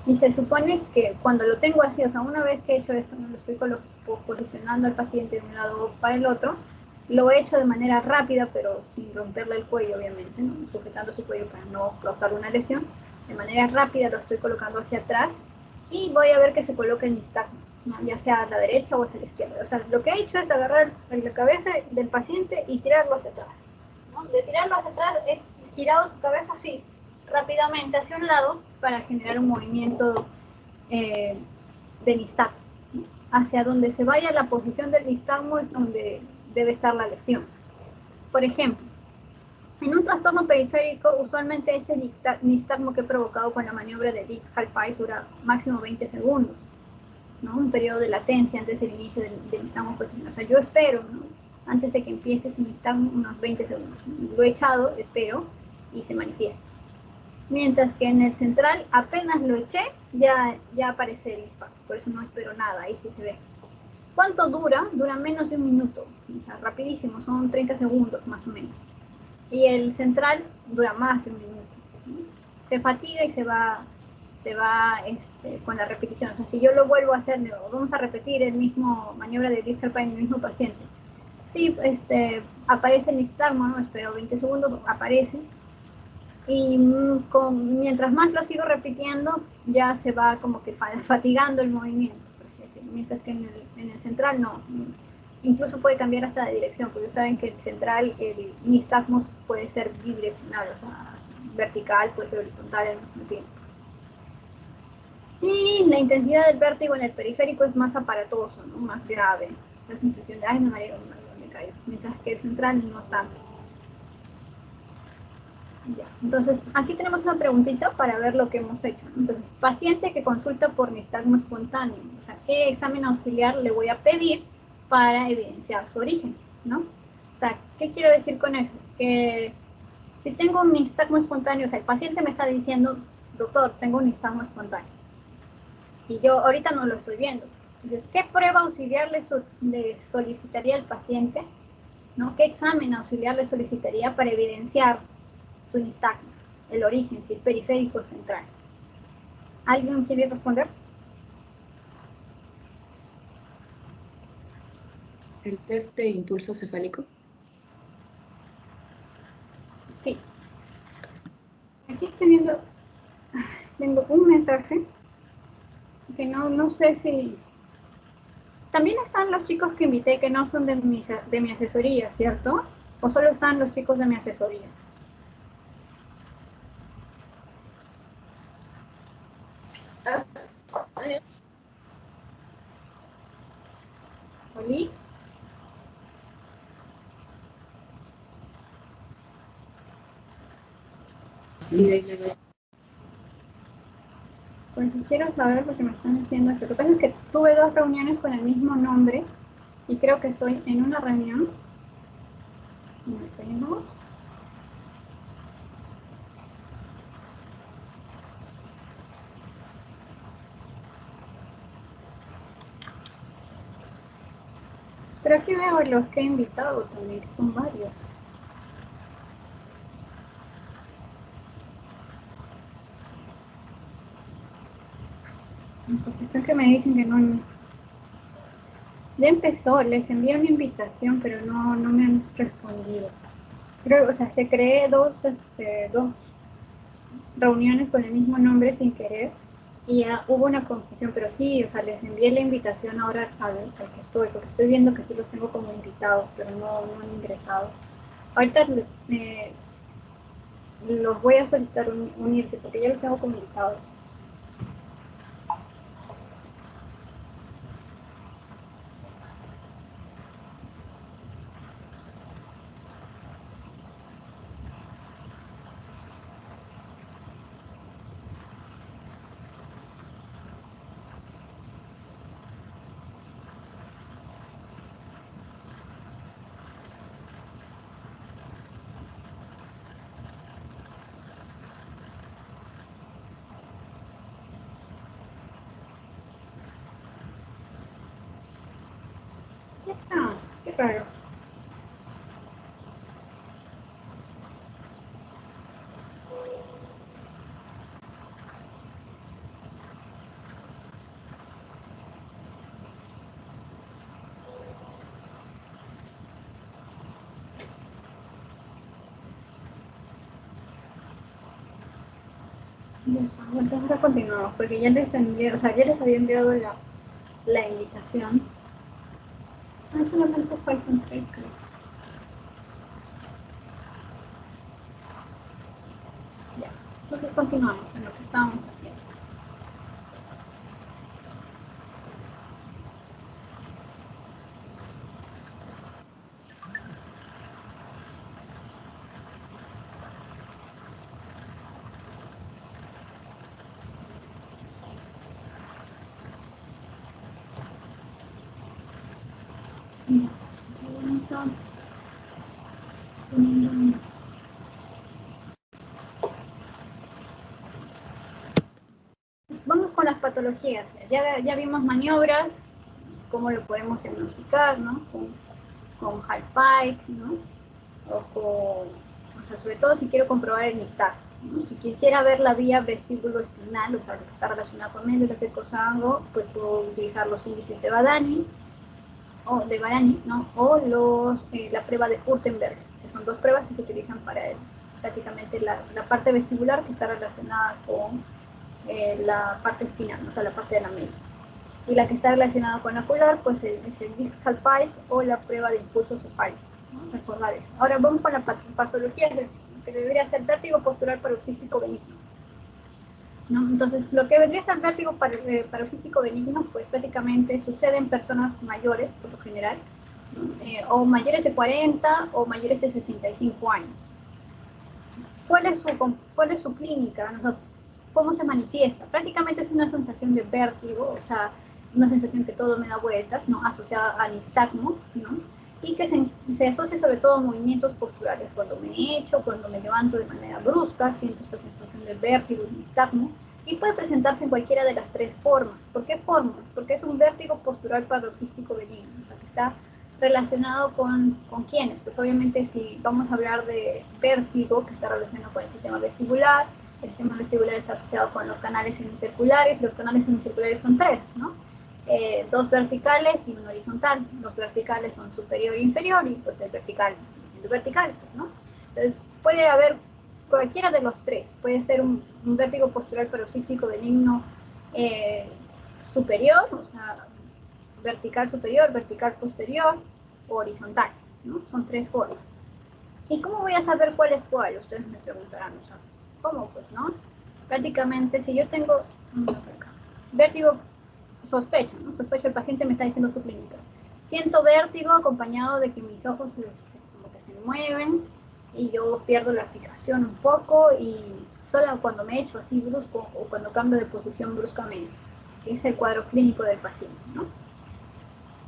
Y se supone que cuando lo tengo así, o sea, una vez que he hecho esto, lo estoy posicionando al paciente de un lado para el otro, lo he hecho de manera rápida, pero sin romperle el cuello, obviamente, ¿no?, sujetando su cuello para no causar una lesión. De manera rápida lo estoy colocando hacia atrás y voy a ver que se coloque el nistagmo, ¿no?, ya sea a la derecha o hacia la izquierda. O sea, lo que he hecho es agarrar la cabeza del paciente y tirarlo hacia atrás, ¿no? De tirarlo hacia atrás he girado su cabeza así, rápidamente hacia un lado para generar un movimiento de nistagmo. Hacia donde se vaya la posición del nistagmo es donde debe estar la lesión. Por ejemplo, en un trastorno periférico, usualmente este nistagmo que he provocado con la maniobra de Dix-Hallpike dura máximo 20 segundos, ¿no? Un periodo de latencia antes del inicio del nistagmo posicional. O sea, yo espero, ¿no?, antes de que empiece ese nistagmo, unos 20 segundos. Lo he echado, espero, y se manifiesta. Mientras que en el central, apenas lo eché, ya aparece el nistagmo. Por eso no espero nada, ahí sí se ve. ¿Cuánto dura? Dura menos de un minuto. O sea, rapidísimo, son 30 segundos más o menos. Y el central dura más de un minuto. Se fatiga y se va con la repetición. O sea, si yo lo vuelvo a hacer, vamos a repetir el mismo maniobra de Dix-Hallpike en el mismo paciente. Sí, aparece el nistagmo, ¿no? Espero 20 segundos, aparece. Y mientras más lo sigo repitiendo, ya se va como que fatigando el movimiento, por así decirlo. Mientras que en el central no. Incluso puede cambiar hasta de dirección, porque saben que el central, el nistagmo puede ser bidireccional, o sea, vertical, puede ser horizontal al mismo tiempo. Y la intensidad del vértigo en el periférico es más aparatoso, ¿no?, más grave. La sensación de, ay, me mareo, me caigo. Mientras que el central no tanto. Ya. Entonces, aquí tenemos una preguntita para ver lo que hemos hecho. Entonces, paciente que consulta por nistagmo espontáneo. O sea, ¿qué examen auxiliar le voy a pedir para evidenciar su origen, ¿no? O sea, ¿qué quiero decir con eso? Que si tengo un nistagmo espontáneo, o sea, el paciente me está diciendo, doctor, tengo un nistagmo espontáneo. Y yo ahorita no lo estoy viendo. Entonces, ¿qué prueba auxiliar le solicitaría al paciente, ¿no? ¿Qué examen auxiliar le solicitaría para evidenciar su nistagmo? el origen, si es periférico o central. ¿Alguien quiere responder? ¿El test de impulso cefálico? Sí. Aquí estoy viendo, tengo un mensaje que no sé si... También están los chicos que invité que no son de mi asesoría, ¿cierto? ¿O solo están los chicos de mi asesoría? ¿Oli? Pues si quiero saber lo que me están diciendo. Lo que pasa es que tuve 2 reuniones con el mismo nombre y creo que estoy en una reunión. ¿No estoy en dos? Pero aquí veo los que he invitado también, que son varios. Porque están que me dicen que no... Ya empezó, les envié una invitación, pero no me han respondido. Creo, o sea, que creé dos reuniones con el mismo nombre sin querer y ya hubo una confusión, pero sí, o sea, les envié la invitación ahora al que estoy, porque estoy viendo que sí los tengo como invitados, pero no han ingresado. Ahorita los voy a solicitar unirse, porque ya los tengo como invitados. Ya está, qué raro. Entonces ahora continuamos, porque ya les envié, o sea, ya les había enviado la invitación. Ah, solamente faltan 3, creo. Ya, entonces continuamos en lo que estábamos haciendo. Vamos con las patologías. Ya vimos maniobras, cómo lo podemos diagnosticar, ¿no? Con Hall-Pike, ¿no? O sea, sobre todo si quiero comprobar el ISTAC, ¿no? Si quisiera ver la vía vestíbulo-espinal, o sea, lo que está relacionado con médula, qué cosa hago, pues puedo utilizar los índices de Badani, ¿no? O la prueba de Urtenberg, que son 2 pruebas que se utilizan para prácticamente la parte vestibular que está relacionada con la parte espinal, o sea, la parte de la médula. Y la que está relacionada con la ocular, pues es el discal pipe o la prueba de impulso cefálico, ¿no? Recordar eso. Ahora vamos con la patología que debería ser vértigo postural paroxístico benigno, ¿no? Entonces, lo que vendría a ser vértigo paroxístico benigno, pues prácticamente sucede en personas mayores, por lo general, ¿no? O mayores de 40 o mayores de 65 años. ¿Cuál es su clínica? ¿No? ¿Cómo se manifiesta? Prácticamente es una sensación de vértigo, o sea, una sensación que todo me da vueltas, ¿no? Asociada al nistagmo, ¿no? Y que se asocia sobre todo a movimientos posturales. Cuando me echo, cuando me levanto de manera brusca, siento esta sensación de vértigo y nistagmo. Y puede presentarse en cualquiera de las 3 formas. ¿Por qué formas? Porque es un vértigo postural paroxístico benigno, o sea, que está relacionado con quiénes. Pues obviamente si vamos a hablar de vértigo, que está relacionado con el sistema vestibular está asociado con los canales semicirculares. Los canales semicirculares son tres, ¿no? Dos verticales y un horizontal. Los verticales son superior e inferior, y pues el vertical es vertical, ¿no? Entonces puede haber cualquiera de los tres. Puede ser un vértigo postural paroxístico benigno superior, o sea, vertical superior, vertical posterior o horizontal, ¿no? Son tres formas. ¿Y cómo voy a saber cuál es cuál? Ustedes me preguntarán, o sea, ¿cómo? Pues, ¿no? Prácticamente, si yo tengo vértigo, sospecho, ¿no? Sospecho, el paciente me está diciendo su clínica. Siento vértigo acompañado de que mis ojos como que se mueven y yo pierdo la fijación un poco, y solo cuando me echo así brusco o cuando cambio de posición bruscamente, que es el cuadro clínico del paciente, ¿no?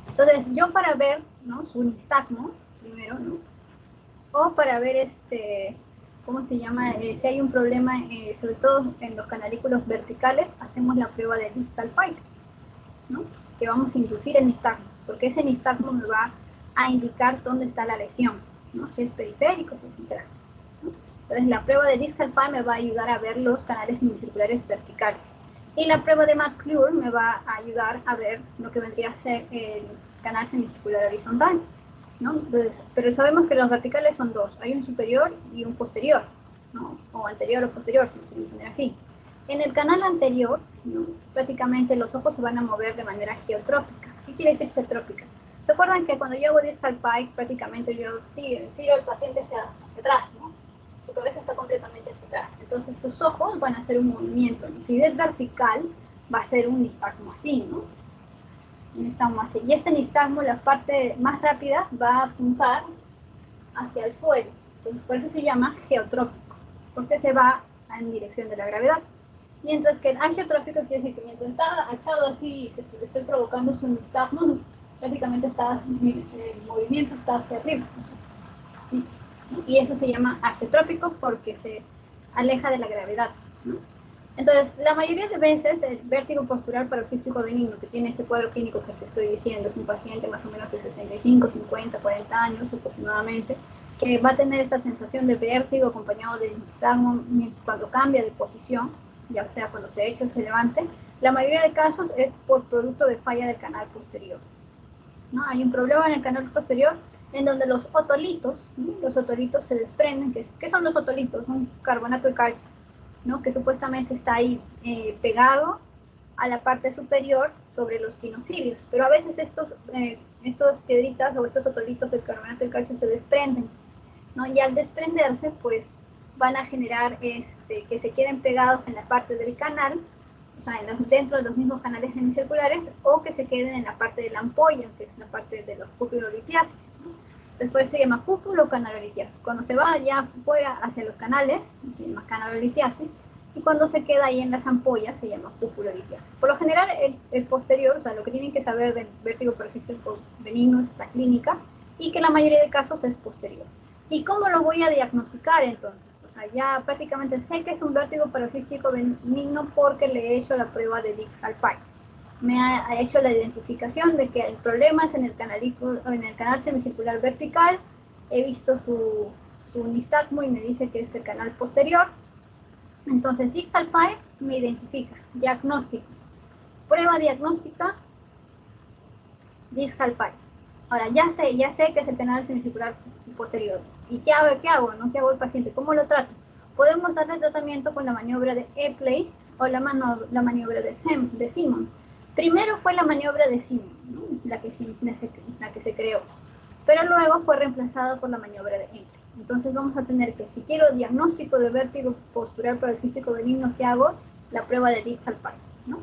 Entonces, yo para ver, ¿no?, su nistagmo, primero, ¿no?, o para ver ¿cómo se llama? Si hay un problema, sobre todo en los canalículos verticales, hacemos la prueba de distal pike, ¿no?, que vamos a inducir el nistagmo, porque ese nistagmo me va a indicar dónde está la lesión, ¿no?, si es periférico, si es intral, ¿no? Entonces, la prueba de distal pike me va a ayudar a ver los canales semicirculares verticales. Y la prueba de McClure me va a ayudar a ver lo que vendría a ser el canal semicircular horizontal, ¿no? Entonces, pero sabemos que los verticales son dos, hay un superior y un posterior, ¿no?, o anterior o posterior, si quieren poner así. En el canal anterior, ¿no?, prácticamente los ojos se van a mover de manera geotrópica. ¿Qué quiere decir geotrópica? ¿Recuerdan que cuando yo hago distal pike, prácticamente yo tiro al paciente hacia atrás, ¿no? Su cabeza está completamente hacia atrás, entonces sus ojos van a hacer un movimiento, ¿no? Si es vertical, va a ser un nistagmo así, ¿no? Un nistagmo así. Y este nistagmo, la parte más rápida, va a apuntar hacia el suelo. Entonces, por eso se llama geotrópico, porque se va en dirección de la gravedad. Mientras que el agiotrópico quiere decir que mientras está achado así y se estoy provocando su nistagmo, prácticamente el movimiento está hacia arriba, ¿sí? Y eso se llama agiotrópico porque se aleja de la gravedad, ¿no? Entonces, la mayoría de veces el vértigo postural paroxístico benigno, que tiene este cuadro clínico que les estoy diciendo, es un paciente más o menos de 65, 50, 40 años aproximadamente, que va a tener esta sensación de vértigo acompañado de nistagmo cuando cambia de posición, ya sea cuando se echa o se levante. La mayoría de casos es por producto de falla del canal posterior, ¿no? Hay un problema en el canal posterior en donde los otolitos, ¿no?, los otolitos se desprenden. ¿Qué son los otolitos? Un carbonato de calcio, ¿no?, que supuestamente está ahí pegado a la parte superior sobre los quinocilios, pero a veces estos piedritas o estos otolitos del carbonato de calcio se desprenden, ¿no?, y al desprenderse pues van a generar que se queden pegados en la parte del canal, o sea, dentro de los mismos canales semicirculares, o que se queden en la parte de la ampolla, que es la parte de los pupilolitiasis, ¿no? Después se llama cúpulo-canalolitiasis. Cuando se va ya fuera hacia los canales, se llama canalolitiasis, y cuando se queda ahí en las ampollas se llama cúpulolitiasis. Por lo general, el posterior, o sea, lo que tienen que saber del vértigo paroxístico benigno es la clínica, y que la mayoría de casos es posterior. ¿Y cómo lo voy a diagnosticar entonces? O sea, ya prácticamente sé que es un vértigo paroxístico benigno porque le he hecho la prueba de distal pike. Me ha hecho la identificación de que el problema es en el canal semicircular vertical. He visto su nistagmo y me dice que es el canal posterior. Entonces, distal pike me identifica. Diagnóstico. Prueba diagnóstica, distal pike. Ahora, ya sé que es el canal semicircular posterior. ¿Y qué hago? ¿No? ¿Qué hago el paciente? ¿Cómo lo trato? Podemos darle tratamiento con la maniobra de Epley o la maniobra de Simon. Primero fue la maniobra de Simon, ¿no?, la que se creó, pero luego fue reemplazada por la maniobra de Epley. Entonces vamos a tener que, si quiero diagnóstico de vértigo postural paroxístico benigno, ¿qué hago? La prueba de distal pike, ¿no?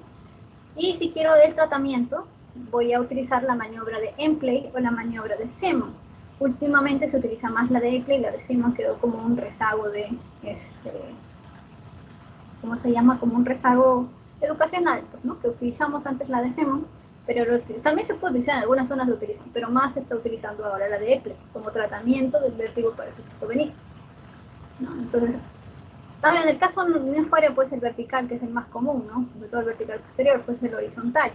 Y si quiero el tratamiento, voy a utilizar la maniobra de Epley o la maniobra de Simon. Últimamente se utiliza más la de Epley, la de Simon quedó como un rezago de, ¿cómo se llama? Como un rezago educacional, pues, ¿no?, que utilizamos antes la de Simon, pero también se puede utilizar, en algunas zonas lo utilizan, pero más se está utilizando ahora la de Epley como tratamiento del vértigo paroxístico benigno, ¿no? Entonces, ahora en el caso no fuera pues el vertical, que es el más común, ¿no?, sobre todo el vertical posterior, pues el horizontal.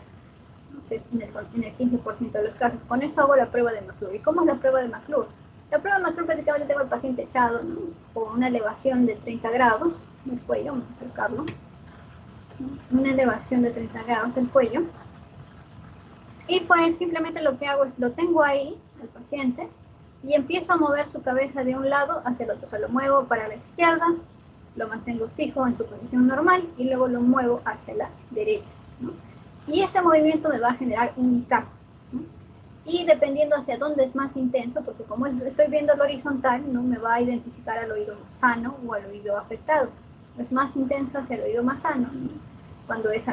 ¿no? Que en el 15% de los casos. Con eso hago la prueba de McClure. ¿Y cómo es la prueba de McClure? La prueba de McClure prácticamente tengo al paciente echado, ¿no? Con una elevación de 30 grados del cuello, vamos a acercarlo, ¿no? Una elevación de 30 grados del cuello. Y pues simplemente lo que hago es, lo tengo ahí, al paciente, y empiezo a mover su cabeza de un lado hacia el otro. O sea, lo muevo para la izquierda, lo mantengo fijo en su posición normal y luego lo muevo hacia la derecha, ¿no? Y ese movimiento me va a generar un impacto, ¿no? Y dependiendo hacia dónde es más intenso, porque como estoy viendo el horizontal, no me va a identificar al oído sano o al oído afectado. Es más intenso hacia el oído más sano, ¿no? Cuando es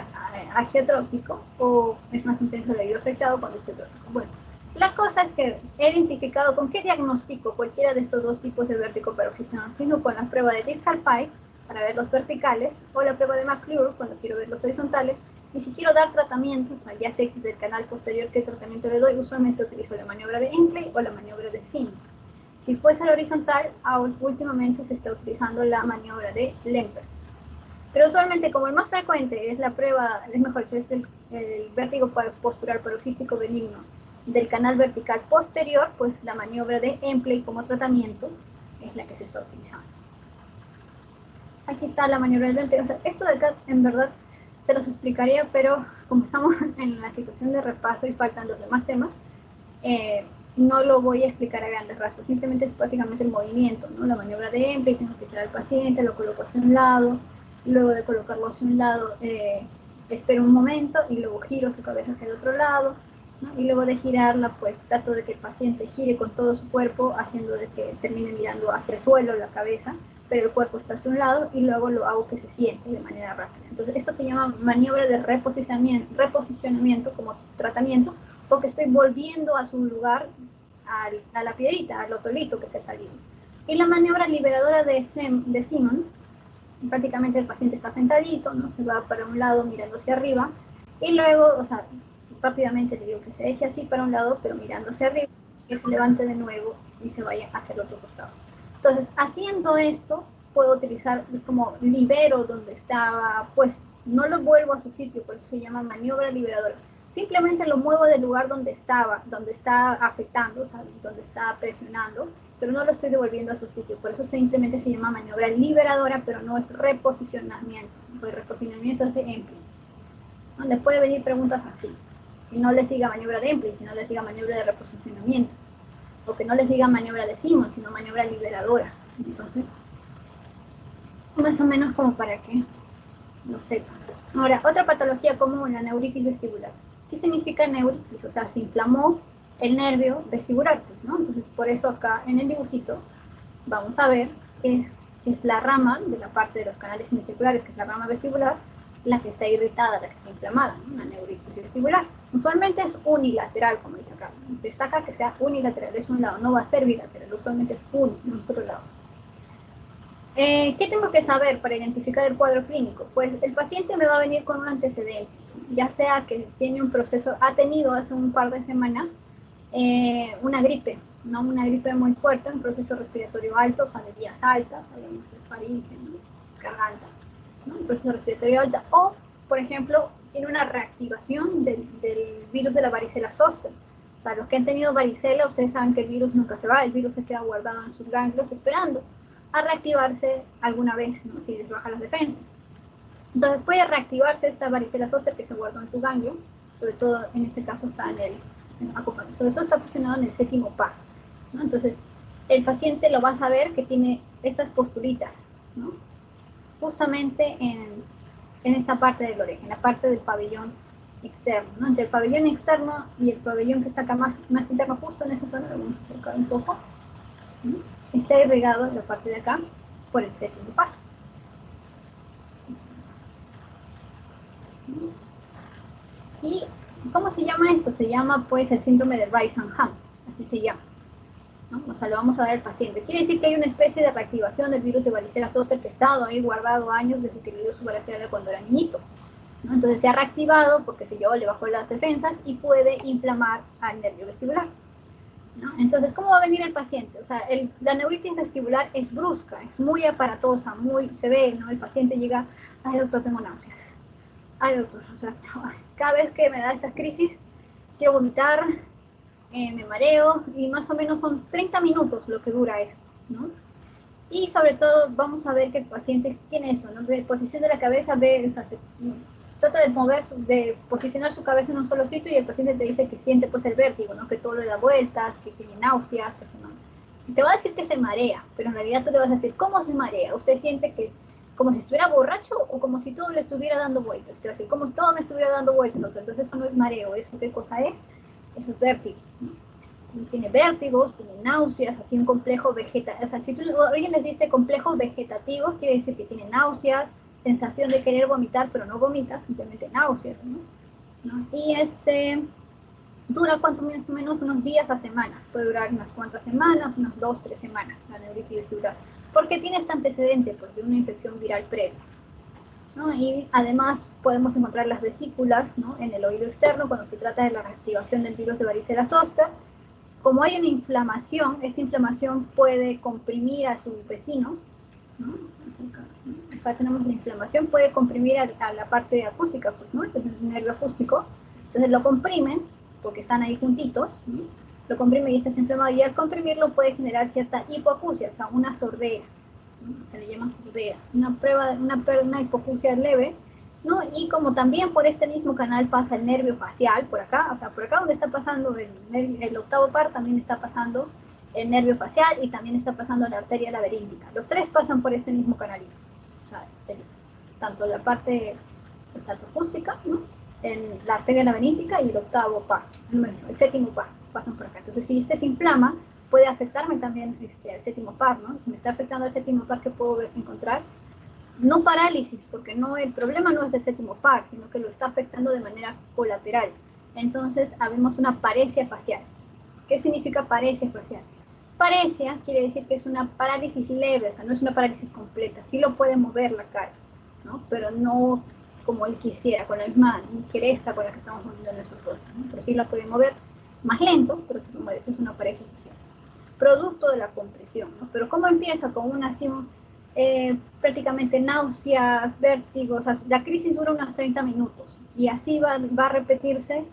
agiotrópico, o es más intenso el oído afectado cuando es agiotrópico. Bueno, la cosa es que he identificado con qué diagnóstico cualquiera de estos dos tipos de vértigo paroxismal, sino con la prueba de distal pipe para ver los verticales, o la prueba de McClure cuando quiero ver los horizontales. Y si quiero dar tratamiento, o sea, ya sé del canal posterior qué tratamiento le doy, usualmente utilizo la maniobra de Enckley o la maniobra de Simmons. Si fuese el horizontal, últimamente se está utilizando la maniobra de Lempert. Pero usualmente, como el más frecuente es la prueba, es mejor que es el vértigo postural paroxístico benigno del canal vertical posterior, pues la maniobra de Enckley como tratamiento es la que se está utilizando. Aquí está la maniobra de Enckley. O sea, esto de acá, en verdad, se los explicaría, pero como estamos en la situación de repaso y faltan los demás temas, no lo voy a explicar a grandes rasgos. Simplemente es prácticamente el movimiento, ¿no? La maniobra de Enckley, tengo que echar al paciente, lo coloco hacia un lado, luego de colocarlo hacia un lado, espero un momento y luego giro su cabeza hacia el otro lado, ¿no? Y luego de girarla, pues trato de que el paciente gire con todo su cuerpo, haciendo de que termine mirando hacia el suelo la cabeza, pero el cuerpo está hacia un lado, y luego lo hago que se siente de manera rápida. Entonces, esto se llama maniobra de reposicionamiento como tratamiento, porque estoy volviendo a su lugar a la piedrita, al otolito que se ha salido. Y la maniobra liberadora de Simmons, prácticamente el paciente está sentadito, ¿no? Se va para un lado mirando hacia arriba, y luego, o sea, rápidamente le digo que se eche así para un lado, pero mirando hacia arriba, que se levante de nuevo y se vaya hacia el otro costado. Entonces, haciendo esto, puedo utilizar como libero donde estaba puesto. No lo vuelvo a su sitio, por eso se llama maniobra liberadora. Simplemente lo muevo del lugar donde estaba, donde está afectando, o sea, donde está presionando, pero no lo estoy devolviendo a su sitio. Por eso simplemente se llama maniobra liberadora, pero no es reposicionamiento. El reposicionamiento es de Enckley. ¿No? Les puede venir preguntas así. Y no les diga maniobra de Enckley, sino les diga maniobra de reposicionamiento. O que no les diga maniobra de Simmons, sino maniobra liberadora. Entonces, más o menos como para que lo sepan. Ahora, otra patología común, la neuritis vestibular. ¿Qué significa neuritis? O sea, se inflamó el nervio vestibular, ¿no? Entonces, por eso acá en el dibujito vamos a ver que es la rama de la parte de los canales semicirculares, que es la rama vestibular, la que está irritada, la que está inflamada, ¿no? Una neuritis vestibular. Usualmente es unilateral, como dice acá. Destaca que sea unilateral, es un lado, no va a ser bilateral, usualmente es un solo lado. ¿Qué tengo que saber para identificar el cuadro clínico? Pues el paciente me va a venir con un antecedente, ya sea que tiene un proceso, ha tenido hace un par de semanas una gripe, ¿no? Una gripe muy fuerte, un proceso respiratorio alto, o sea, de vías altas, faringe, ¿no? Garganta, ¿no? Un proceso respiratorio alto, o, por ejemplo, tiene una reactivación del virus de la varicela zoster. O sea, los que han tenido varicela, ustedes saben que el virus nunca se va, el virus se queda guardado en sus ganglios esperando a reactivarse alguna vez, ¿no? Si les baja las defensas. Entonces puede reactivarse esta varicela zoster que se guardó en tu ganglio, sobre todo en este caso está sobre todo está posicionado en el séptimo par, ¿no? Entonces el paciente lo va a saber que tiene estas posturitas, ¿no? Justamente en esta parte del oreja, en la parte del pabellón externo, ¿no? Entre el pabellón externo y el pabellón que está acá más interno, justo en esa zona, lo vamos a acercar un poco, ¿no? Está irrigado la parte de acá por el séptimo par. ¿Y cómo se llama esto? Se llama pues el síndrome de Rice-Ham, así se llama, ¿no? O sea, lo vamos a dar al paciente. Quiere decir que hay una especie de reactivación del virus de varicela zoster que ha estado ahí guardado años desde que le dio su varicela cuando era niñito, ¿no? Entonces se ha reactivado porque le bajó las defensas y puede inflamar al nervio vestibular, ¿no? Entonces, ¿cómo va a venir el paciente? O sea, la neuritis vestibular es brusca, es muy aparatosa, se ve, ¿no? El paciente llega, ay doctor, tengo náuseas. Ay, doctor, o sea, cada vez que me da estas crisis, quiero vomitar, me mareo, y más o menos son 30 minutos lo que dura esto, ¿no? Y sobre todo vamos a ver que el paciente tiene eso, ¿no? De posición de la cabeza, ve, o sea, trata de mover, de posicionar su cabeza en un solo sitio y el paciente te dice que siente pues el vértigo, ¿no? Que todo le da vueltas, que tiene náuseas, que se marea. Y te va a decir que se marea, pero en realidad tú le vas a decir, ¿cómo se marea? ¿Usted siente que como si estuviera borracho o como si todo le estuviera dando vueltas? Te va a decir, como si todo me estuviera dando vueltas, ¿no? Entonces eso no es mareo, ¿eso qué cosa es? Eso es vértigo, ¿no? Tiene vértigos, tiene náuseas, así un complejo vegetativo. O sea, si alguien les dice complejos vegetativos, quiere decir que tiene náuseas, sensación de querer vomitar, pero no vomita, simplemente náuseas, ¿no? Y dura cuanto más o menos unos días a semanas, puede durar unas cuantas semanas, unas 2, 3 semanas, la neuritis vesicular, porque tiene este antecedente pues, de una infección viral previa, ¿no? Y además podemos encontrar las vesículas, ¿no? En el oído externo cuando se trata de la reactivación del virus de varicela zoster. Como hay una inflamación, esta inflamación puede comprimir a su vecino, ¿no? Acá tenemos la inflamación, puede comprimir a la parte acústica, pues, ¿no? Entonces, el nervio acústico, entonces lo comprimen, porque están ahí juntitos, ¿no? Lo comprime y está inflamado, y al comprimirlo puede generar cierta hipoacusia, o sea, una sordera, ¿no? Se le llama sordera, una hipoacusia leve, ¿no? Y como también por este mismo canal pasa el nervio facial, por acá, o sea, por acá donde está pasando el octavo par, también está pasando el nervio facial y también está pasando la arteria laberíntica. Los tres pasan por este mismo canalito, o sea, tanto la parte acústica, ¿no? En la arteria laberíntica y el octavo par, el séptimo par, pasan por acá. Entonces, si se inflama, puede afectarme también al séptimo par, ¿no? Si me está afectando al séptimo par, ¿qué puedo encontrar? No parálisis, porque el problema no es del séptimo par, sino que lo está afectando de manera colateral. Entonces, habemos una paresia facial. ¿Qué significa paresia facial? Paresia quiere decir que es una parálisis leve, o sea, no es una parálisis completa. Sí lo puede mover la cara, ¿no? Pero no como él quisiera, con la misma ligereza con la que estamos moviendo nuestros rostros, ¿no? Pero sí la puede mover más lento, pero sí lo mueve. Es una paresia facial. Producto de la compresión, ¿no? Pero ¿cómo empieza? Con una prácticamente náuseas, vértigos, o sea, la crisis dura unos 30 minutos y así va a repetirse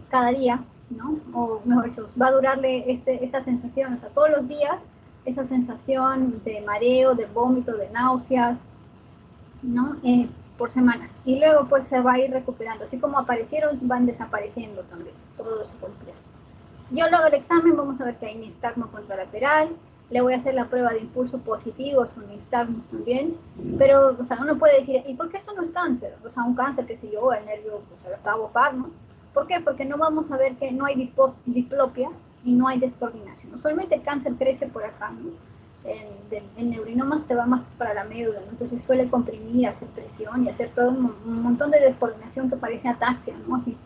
cada día, ¿no? O mejor dicho, va a durarle esa sensación, o sea, todos los días esa sensación de mareo, de vómito, de náuseas, ¿no? Por semanas. Y luego pues se va a ir recuperando, así como aparecieron, van desapareciendo también, todo eso completo. Si yo luego el examen, vamos a ver que hay nistagmo contralateral, le voy a hacer la prueba de impulso positivo, son nistagmos también, pero, o sea, uno puede decir, ¿y por qué esto no es cáncer? O sea, un cáncer, qué sé yo, el nervio, pues, el octavo par, ¿no? ¿Por qué? Porque no vamos a ver que no hay diplopia y no hay descoordinación. Usualmente el cáncer crece por acá, ¿no? El neurinoma se va más para la médula, ¿no? Entonces suele comprimir, hacer presión y hacer todo un montón de descoordinación que parece ataxia, ¿no? Así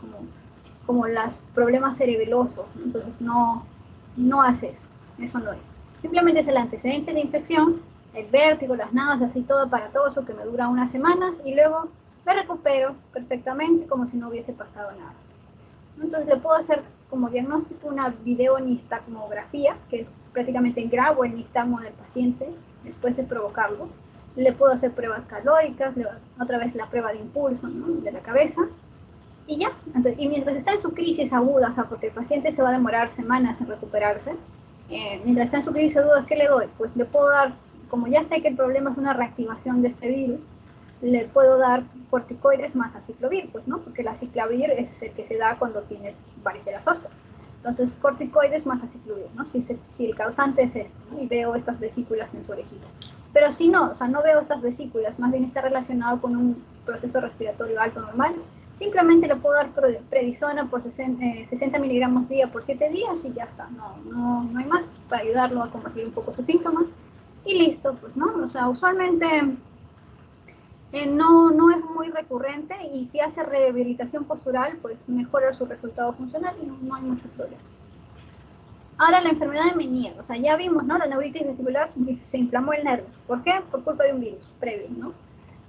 como los problemas cerebelosos, ¿no? Entonces no hace eso no es. Simplemente es el antecedente de infección, el vértigo, las náuseas y todo aparatoso que me dura unas semanas y luego me recupero perfectamente como si no hubiese pasado nada. Entonces le puedo hacer como diagnóstico una videonistagmografía, que es prácticamente grabo el nistagmo del paciente después de provocarlo. Le puedo hacer pruebas calóricas, otra vez la prueba de impulso, ¿no? De la cabeza. Y ya, entonces, y mientras está en su crisis aguda, o sea, porque el paciente se va a demorar semanas en recuperarse, mientras está en su crisis aguda, ¿qué le doy? Pues le puedo dar, como ya sé que el problema es una reactivación de este virus, le puedo dar corticoides más aciclovir, pues, ¿no? Porque el aciclovir es el que se da cuando tienes varicela zoster. Entonces, corticoides más aciclovir, ¿no? Si el causante es esto, ¿no? Y veo estas vesículas en su orejita. Pero si no, o sea, no veo estas vesículas, más bien está relacionado con un proceso respiratorio alto normal, simplemente le puedo dar prednisona por 60 miligramos día por 7 días y ya está, no hay más, para ayudarlo a combatir un poco sus síntomas y listo, pues, ¿no? O sea, usualmente no es muy recurrente y si hace rehabilitación postural, pues mejora su resultado funcional y no hay mucho problema. Ahora la enfermedad de Meniere, o sea, ya vimos, ¿no? La neuritis vesicular, se inflamó el nervio. ¿Por qué? Por culpa de un virus previo, ¿no?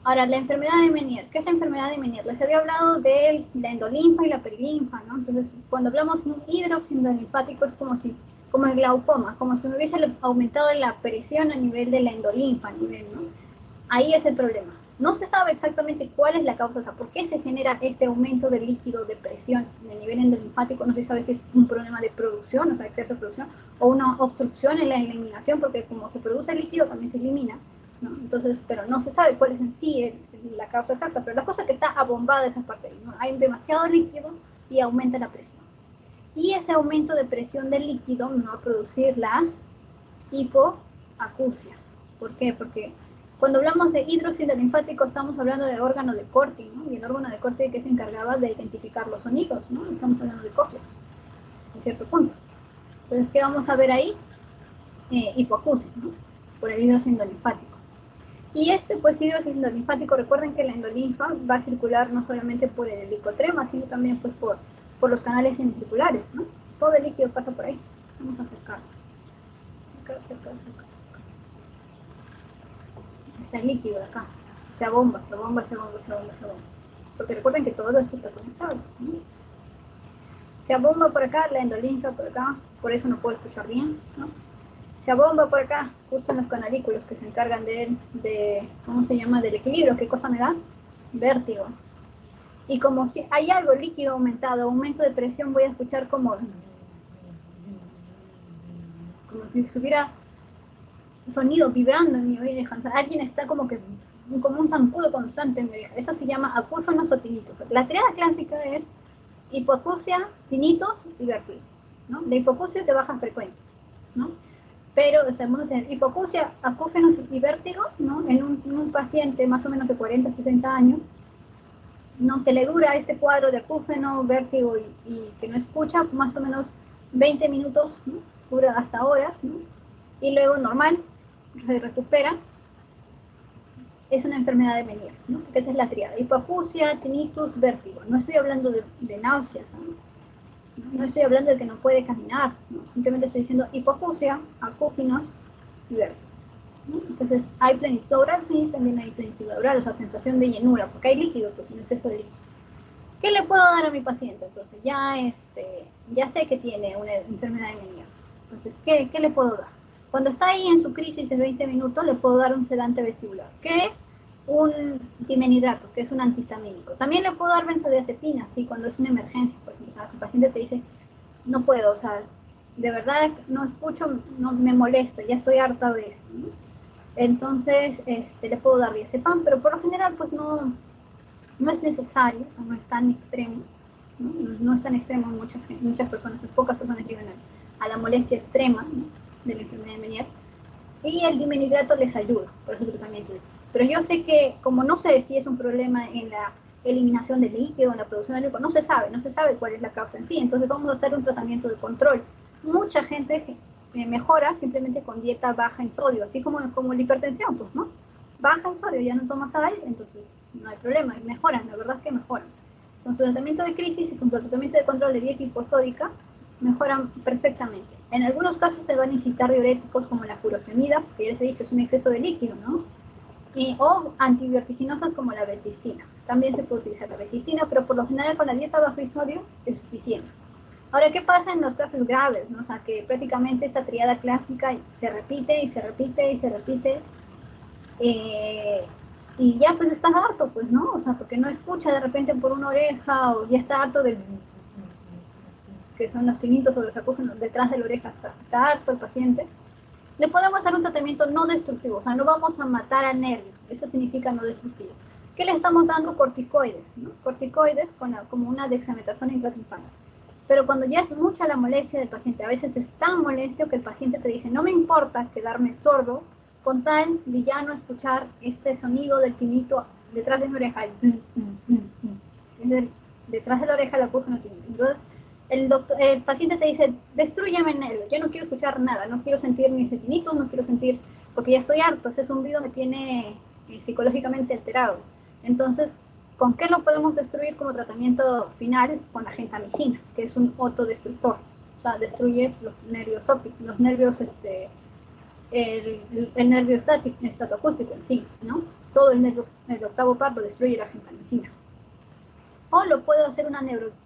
Ahora, la enfermedad de Meniere. ¿Qué es la enfermedad de Meniere? Les había hablado de la endolinfa y la perilinfa, ¿no? Entonces, cuando hablamos de un hidroxiendolinfático es como el glaucoma, como si me hubiese aumentado la presión a nivel de la endolinfa, ¿no? Ahí es el problema. No se sabe exactamente cuál es la causa, o sea, por qué se genera este aumento del líquido de presión en el nivel endolinfático. No se sabe si es un problema de producción, o sea, exceso de producción, o una obstrucción en la eliminación, porque como se produce líquido también se elimina, ¿no? Entonces, pero no se sabe cuál es en sí la causa exacta, pero la cosa es que está abombada esa parte, ¿no? Hay demasiado líquido y aumenta la presión. Y ese aumento de presión del líquido me va a producir la hipoacusia. ¿Por qué? Porque cuando hablamos de hidrocílico linfático estamos hablando del órgano de Corti, ¿no? Y el órgano de Corti que se encargaba de identificar los sonidos, ¿no? Estamos hablando de cóclea, en cierto punto. Entonces, ¿qué vamos a ver ahí? Hipoacusia, ¿no? Por el hidrocílico linfático. Y pues hidrocílico linfático, recuerden que la endolinfa va a circular no solamente por el helicotrema, sino también pues por los canales semicirculares, ¿no? Todo el líquido pasa por ahí. Vamos a acercarlo. Acá. Está el líquido de acá. Se abomba. Porque recuerden que todo esto está conectado, ¿no? Se abomba por acá, la endolinfa por acá, por eso no puedo escuchar bien, ¿no? Se abomba por acá, justo en los canalículos que se encargan ¿cómo se llama? Del equilibrio. ¿Qué cosa me da? Vértigo. Y como si hay algo líquido aumentado, aumento de presión, voy a escuchar como si estuviera sonido vibrando en mi oreja. O sea, alguien está como un zancudo constante en mi oreja. Eso se llama acúfonos o tinitos. La triada clásica es hipoacusia, tinitos y vértigo, ¿no? La hipoacusia es de baja frecuencia, ¿no? Pero, o sea, vamos a tener hipoacusia, acúfenos y vértigo, ¿no? En un paciente más o menos de 40, 60 años, ¿no? Que le dura este cuadro de acúfeno, vértigo y que no escucha, más o menos 20 minutos, ¿no? Dura hasta horas, ¿no? Y luego normal, se recupera. Es una enfermedad de Meniere, ¿no? Porque esa es la triada: hipoacusia, tinnitus, vértigo. No estoy hablando de náuseas, ¿no? No estoy hablando de que no puede caminar, ¿no? Simplemente estoy diciendo hipoacusia, acúfinos y vértigo, ¿no? Entonces, hay plenitud oral, sí, también hay plenitud oral, o sea, sensación de llenura, porque hay líquido, pues un exceso de líquido. ¿Qué le puedo dar a mi paciente? Entonces, ya sé que tiene una enfermedad de Meniere. Entonces, ¿qué le puedo dar? Cuando está ahí en su crisis de 20 minutos, le puedo dar un sedante vestibular, que es un dimenidrato, que es un antihistamínico. También le puedo dar benzodiazepina, sí, cuando es una emergencia, por ejemplo. O sea, el paciente te dice, no puedo, o sea, de verdad no escucho, no me molesta, ya estoy harta de eso, ¿no? Entonces, le puedo dar diazepam, pero por lo general, pues no es necesario, no es tan extremo, no es tan extremo. Muchas personas, pocas personas llegan a la molestia extrema, ¿no? De la enfermedad de Meniere, y el dimenidrato les ayuda por su tratamiento. Pero yo sé que, como no sé si es un problema en la eliminación del líquido, en la producción del líquido, no se sabe cuál es la causa en sí. Entonces vamos a hacer un tratamiento de control. Mucha gente mejora simplemente con dieta baja en sodio, así como la hipertensión, pues, ¿no? Baja en sodio, ya no toma sal, entonces no hay problema, y mejoran, la verdad es que mejoran. Con su tratamiento de crisis y con su tratamiento de control de dieta hiposódica, mejoran perfectamente. En algunos casos se van a necesitar diuréticos como la furosemida, que ya les he dicho, es un exceso de líquido, ¿no? O antivertiginosas como la vertistina. También se puede utilizar la vertistina, pero por lo general con la dieta baja en sodio es suficiente. Ahora, ¿qué pasa en los casos graves, ¿no? O sea, que prácticamente esta triada clásica se repite y se repite y se repite, y ya pues está harto, pues, ¿no? O sea, porque no escucha de repente por una oreja, o ya está harto del que son los tinitos o los acúfenos detrás de la oreja, está harto el paciente. Le podemos dar un tratamiento no destructivo, o sea, no vamos a matar a nervios, eso significa no destructivo. ¿Qué le estamos dando? Corticoides, ¿no? Corticoides como una dexametasona intratympánica. Pero cuando ya es mucha la molestia del paciente, a veces es tan molesto que el paciente te dice, no me importa quedarme sordo con tal de ya no escuchar este sonido del tinito detrás de mi oreja. Detrás de la oreja la puso no tiene. Entonces, el paciente te dice, destrúyeme el nervio, yo no quiero escuchar nada, no quiero sentir ni ese tinito, no quiero sentir, porque ya estoy harto, ese zumbido me tiene psicológicamente alterado. Entonces, ¿con qué lo podemos destruir como tratamiento final? Con la gentamicina, que es un autodestructor. O sea, destruye los nervios ópticos, los nervios, el nervio estatoacústico en sí, ¿no? Todo el octavo par lo destruye la gentamicina. O lo puedo hacer una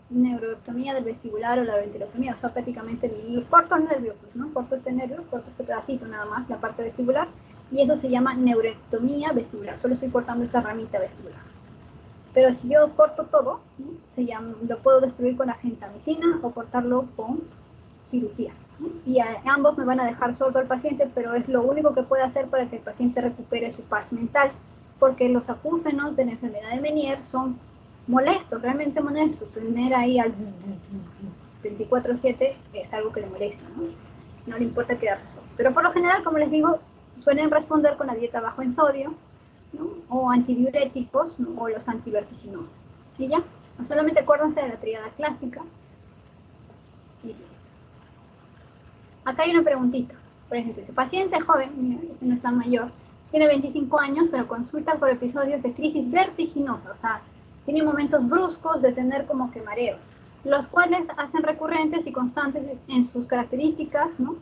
neuroectomía del vestibular o la ventilotomía, o sea, prácticamente corto el nervio, pues, ¿no? Corto este nervio, corto este pedacito nada más, la parte vestibular, y eso se llama neurectomía vestibular. Solo estoy cortando esta ramita vestibular. Pero si yo corto todo, ¿no? Lo puedo destruir con la gentamicina o cortarlo con cirugía, ¿no? Y ambos me van a dejar sordo al paciente, pero es lo único que puede hacer para que el paciente recupere su paz mental, porque los acúfenos de la enfermedad de Meniere son molestos, realmente molestos. Tener ahí al 24/7 es algo que le molesta, ¿no? No le importa quedarse sordo. Pero por lo general, como les digo, suelen responder con la dieta bajo en sodio, ¿no? O antidiuréticos, ¿no? O los antivertiginosos. Y ya, solamente acuérdense de la tríada clásica. Y listo. Acá hay una preguntita. Por ejemplo, si paciente joven, mira, este no es tan mayor, tiene 25 años, pero consulta por episodios de crisis vertiginosa, o sea, tiene momentos bruscos de tener como que mareos, los cuales hacen recurrentes y constantes en sus características, ¿no?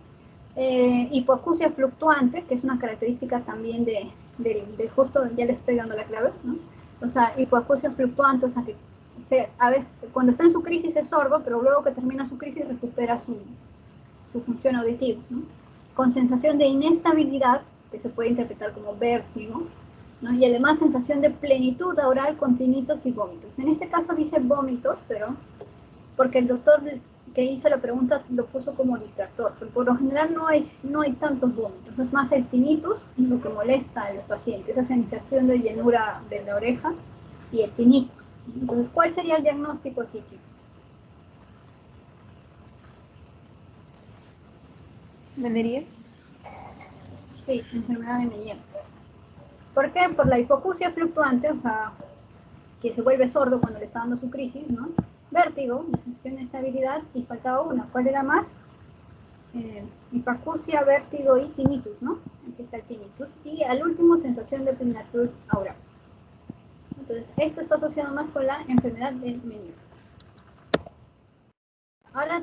Hipoacusia fluctuante, que es una característica también de justo, ya les estoy dando la clave, ¿no? O sea, hipoacusia fluctuante, o sea, que a veces cuando está en su crisis es sordo, pero luego que termina su crisis recupera su función auditiva, ¿no? Con sensación de inestabilidad, que se puede interpretar como vértigo, ¿no? Y además sensación de plenitud oral con tinitos y vómitos. En este caso dice vómitos, pero porque el doctor que hizo la pregunta lo puso como distractor, pero por lo general no hay tantos vómitos, es más el tinnitus lo que molesta a los pacientes, esa sensación de llenura de la oreja y el tinnitus. Entonces, ¿cuál sería el diagnóstico aquí, chicos? ¿Meniere? Sí, enfermedad de Meniere. ¿Por qué? Por la hipoacusia fluctuante, o sea, que se vuelve sordo cuando le está dando su crisis, ¿no? Vértigo, sensación de estabilidad, y faltaba una. ¿Cuál era más? Hipoacusia, vértigo y tinnitus, ¿no? Aquí está el tinnitus. Y al último, sensación de plenitud oral. Entonces, esto está asociado más con la enfermedad de Meniere. Ahora,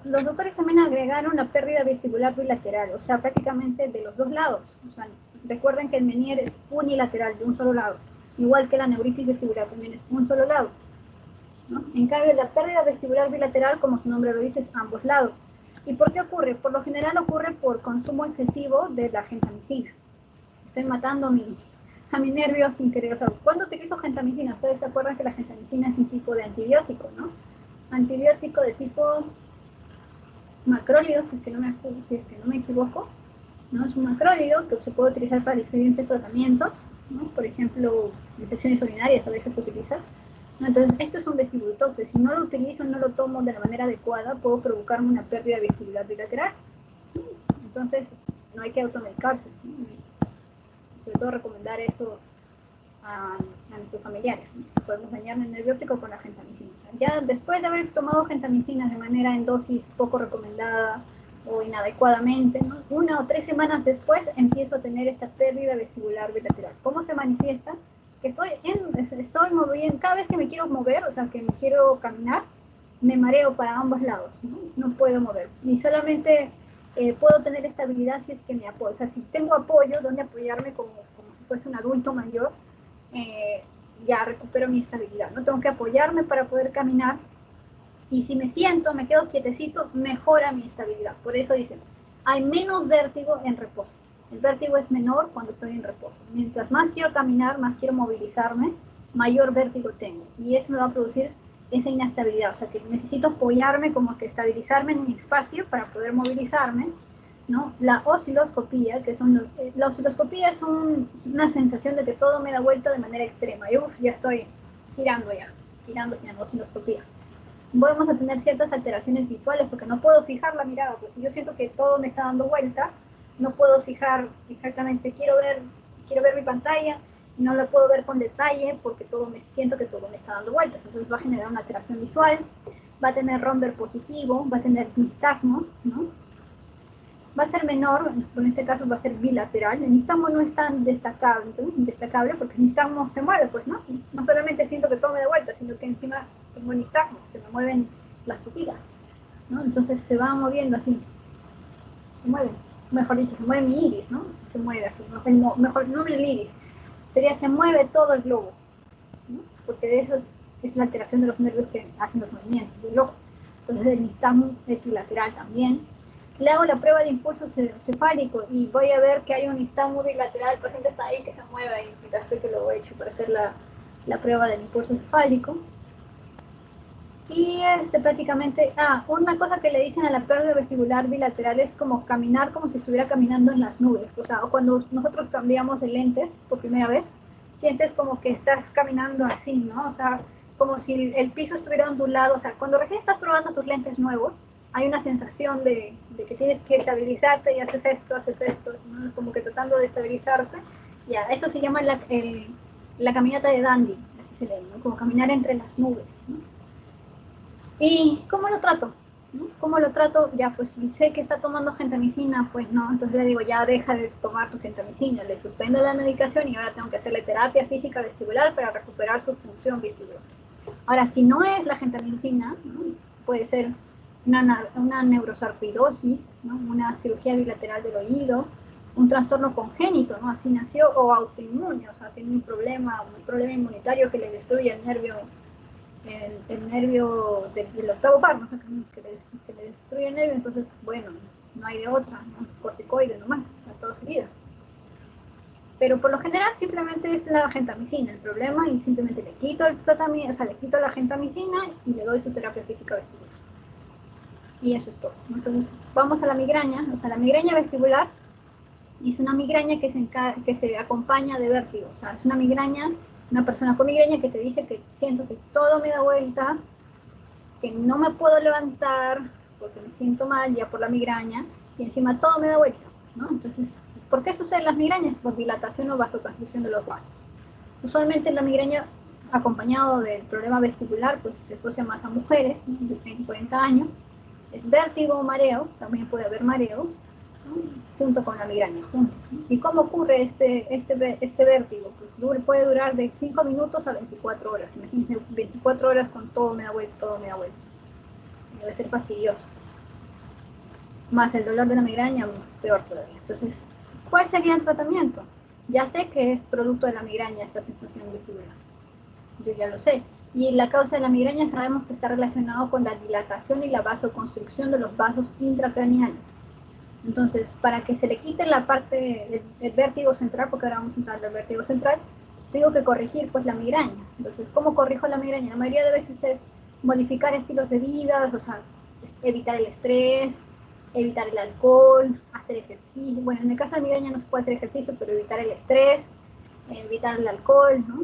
los doctores también agregaron la pérdida vestibular bilateral, o sea, prácticamente de los dos lados. O sea, recuerden que el Meniere es unilateral, de un solo lado, igual que la neuritis vestibular también es un solo lado, ¿no? En cambio, la pérdida vestibular bilateral, como su nombre lo dice, es ambos lados. ¿Y por qué ocurre? Por lo general ocurre por consumo excesivo de la gentamicina. Estoy matando a mi nervio sin querer. O sea, ¿cuándo utilizo gentamicina? Ustedes se acuerdan que la gentamicina es un tipo de antibiótico, ¿no? Antibiótico de tipo macrólido, si es que no me equivoco, ¿no? Es un macrólido que se puede utilizar para diferentes tratamientos, ¿no? Por ejemplo, infecciones urinarias a veces se utiliza, ¿no? Entonces, esto es un vestibulotoxo. Si no lo utilizo, no lo tomo de la manera adecuada, puedo provocarme una pérdida vestibular bilateral. Entonces, no hay que automedicarse, ¿no? Sobre todo recomendar eso a nuestros familiares, ¿no? Podemos dañar el nervio óptico con la gentamicina. O sea, ya después de haber tomado gentamicina de manera en dosis poco recomendada o inadecuadamente, ¿no? 1 o 3 semanas después empiezo a tener esta pérdida vestibular bilateral. ¿Cómo se manifiesta? Que estoy moviendo, cada vez que me quiero mover, o sea, que me quiero caminar, me mareo para ambos lados, ¿no? No puedo mover. Y solamente puedo tener estabilidad si es que me apoyo. O sea, si tengo apoyo, donde apoyarme como si fuese un adulto mayor, ya recupero mi estabilidad. No tengo que apoyarme para poder caminar, y si me siento, me quedo quietecito, mejora mi estabilidad. Por eso dicen, hay menos vértigo en reposo. El vértigo es menor cuando estoy en reposo. Mientras más quiero caminar, más quiero movilizarme, mayor vértigo tengo. Y eso me va a producir esa inestabilidad. O sea, que necesito apoyarme, como que estabilizarme en mi espacio para poder movilizarme, ¿no? La osciloscopía, la osciloscopía es una sensación de que todo me da vuelta de manera extrema. Yo ya estoy girando, osciloscopía. Vamos a tener ciertas alteraciones visuales porque no puedo fijar la mirada, pues si yo siento que todo me está dando vueltas, no puedo fijar exactamente, quiero ver mi pantalla y no la puedo ver con detalle porque siento que todo me está dando vueltas. Entonces va a generar una alteración visual, va a tener romber positivo, va a tener nistagmos, ¿no? Va a ser menor, en este caso va a ser bilateral. El nistagmo no es tan destacable porque el nistagmo se mueve, pues, ¿no? Y no solamente siento que todo me da vuelta, sino que encima tengo nistagmo, se me mueven las pupilas, ¿no? Entonces se va moviendo así, se mueve, mejor dicho, se mueve mi iris, ¿no? Se mueve así, mejor no el iris, se mueve todo el globo, ¿no? Porque de eso es la alteración de los nervios que hacen los movimientos del ojo. Entonces el nistagmo es bilateral también. le hago la prueba de impulso cefálico y voy a ver que hay un istmo bilateral, el paciente está ahí que se mueve y mientras que lo he hecho para hacer la prueba del impulso cefálico. Y prácticamente, una cosa que le dicen a la pérdida vestibular bilateral es como caminar como si estuviera caminando en las nubes. O sea, cuando nosotros cambiamos de lentes por primera vez, sientes como que estás caminando así, ¿no? O sea, como si el piso estuviera ondulado. O sea, cuando recién estás probando tus lentes nuevos, hay una sensación de que tienes que estabilizarte y haces esto, ¿no? Como que tratando de estabilizarte. Ya, eso se llama la caminata de Dandy, así se lee, ¿no? Como caminar entre las nubes, ¿no? ¿Y cómo lo trato? ¿No? ¿Cómo lo trato? Ya, pues si sé que está tomando gentamicina, pues no, entonces le digo, ya deja de tomar tu gentamicina, le suspendo la medicación y ahora tengo que hacerle terapia física vestibular para recuperar su función vestibular. Ahora, si no es la gentamicina, ¿no? Puede ser una neurosarcoidosis, ¿no? Una cirugía bilateral del oído, un trastorno congénito, ¿no? Así nació, o autoinmune, o sea, tiene un problema inmunitario que le destruye el nervio del octavo par, ¿no? que le destruye el nervio, entonces, bueno, no hay de otra, ¿no? Corticoide nomás, a toda su vida. Pero por lo general simplemente es la gentamicina el problema y simplemente le quito el tratamiento, o sea, le quito la gentamicina y le doy su terapia física vestibular. Y eso es todo, ¿no? Entonces, vamos a la migraña, o sea, la migraña vestibular es una migraña que se acompaña de vértigo, o sea, es una migraña, una persona con migraña que te dice que siento que todo me da vuelta, que no me puedo levantar porque me siento mal ya por la migraña y encima todo me da vuelta, ¿no? Entonces, ¿por qué suceden las migrañas? Por dilatación o vasoconstricción de los vasos. Usualmente la migraña acompañado del problema vestibular pues se asocia más a mujeres, ¿no? De 30 40 años. Es vértigo o mareo, también puede haber mareo, ¿no? Junto con la migraña. Junto, ¿no? ¿Y cómo ocurre este vértigo? Pues puede durar de 5 minutos a 24 horas. Imagínense 24 horas con todo me da vuelta, todo me da vuelta. Debe ser fastidioso. Más el dolor de la migraña, peor todavía. Entonces, ¿cuál sería el tratamiento? Ya sé que es producto de la migraña esta sensación vestibular. Yo ya lo sé. Y la causa de la migraña sabemos que está relacionado con la dilatación y la vasoconstricción de los vasos intracraneales. Entonces, para que se le quite la parte del vértigo central, porque ahora vamos a entrar al vértigo central, tengo que corregir pues la migraña. Entonces, ¿cómo corrijo la migraña? La mayoría de veces es modificar estilos de vida, o sea, evitar el estrés, evitar el alcohol, hacer ejercicio. Bueno, en el caso de la migraña no se puede hacer ejercicio, pero evitar el estrés, evitar el alcohol, ¿no?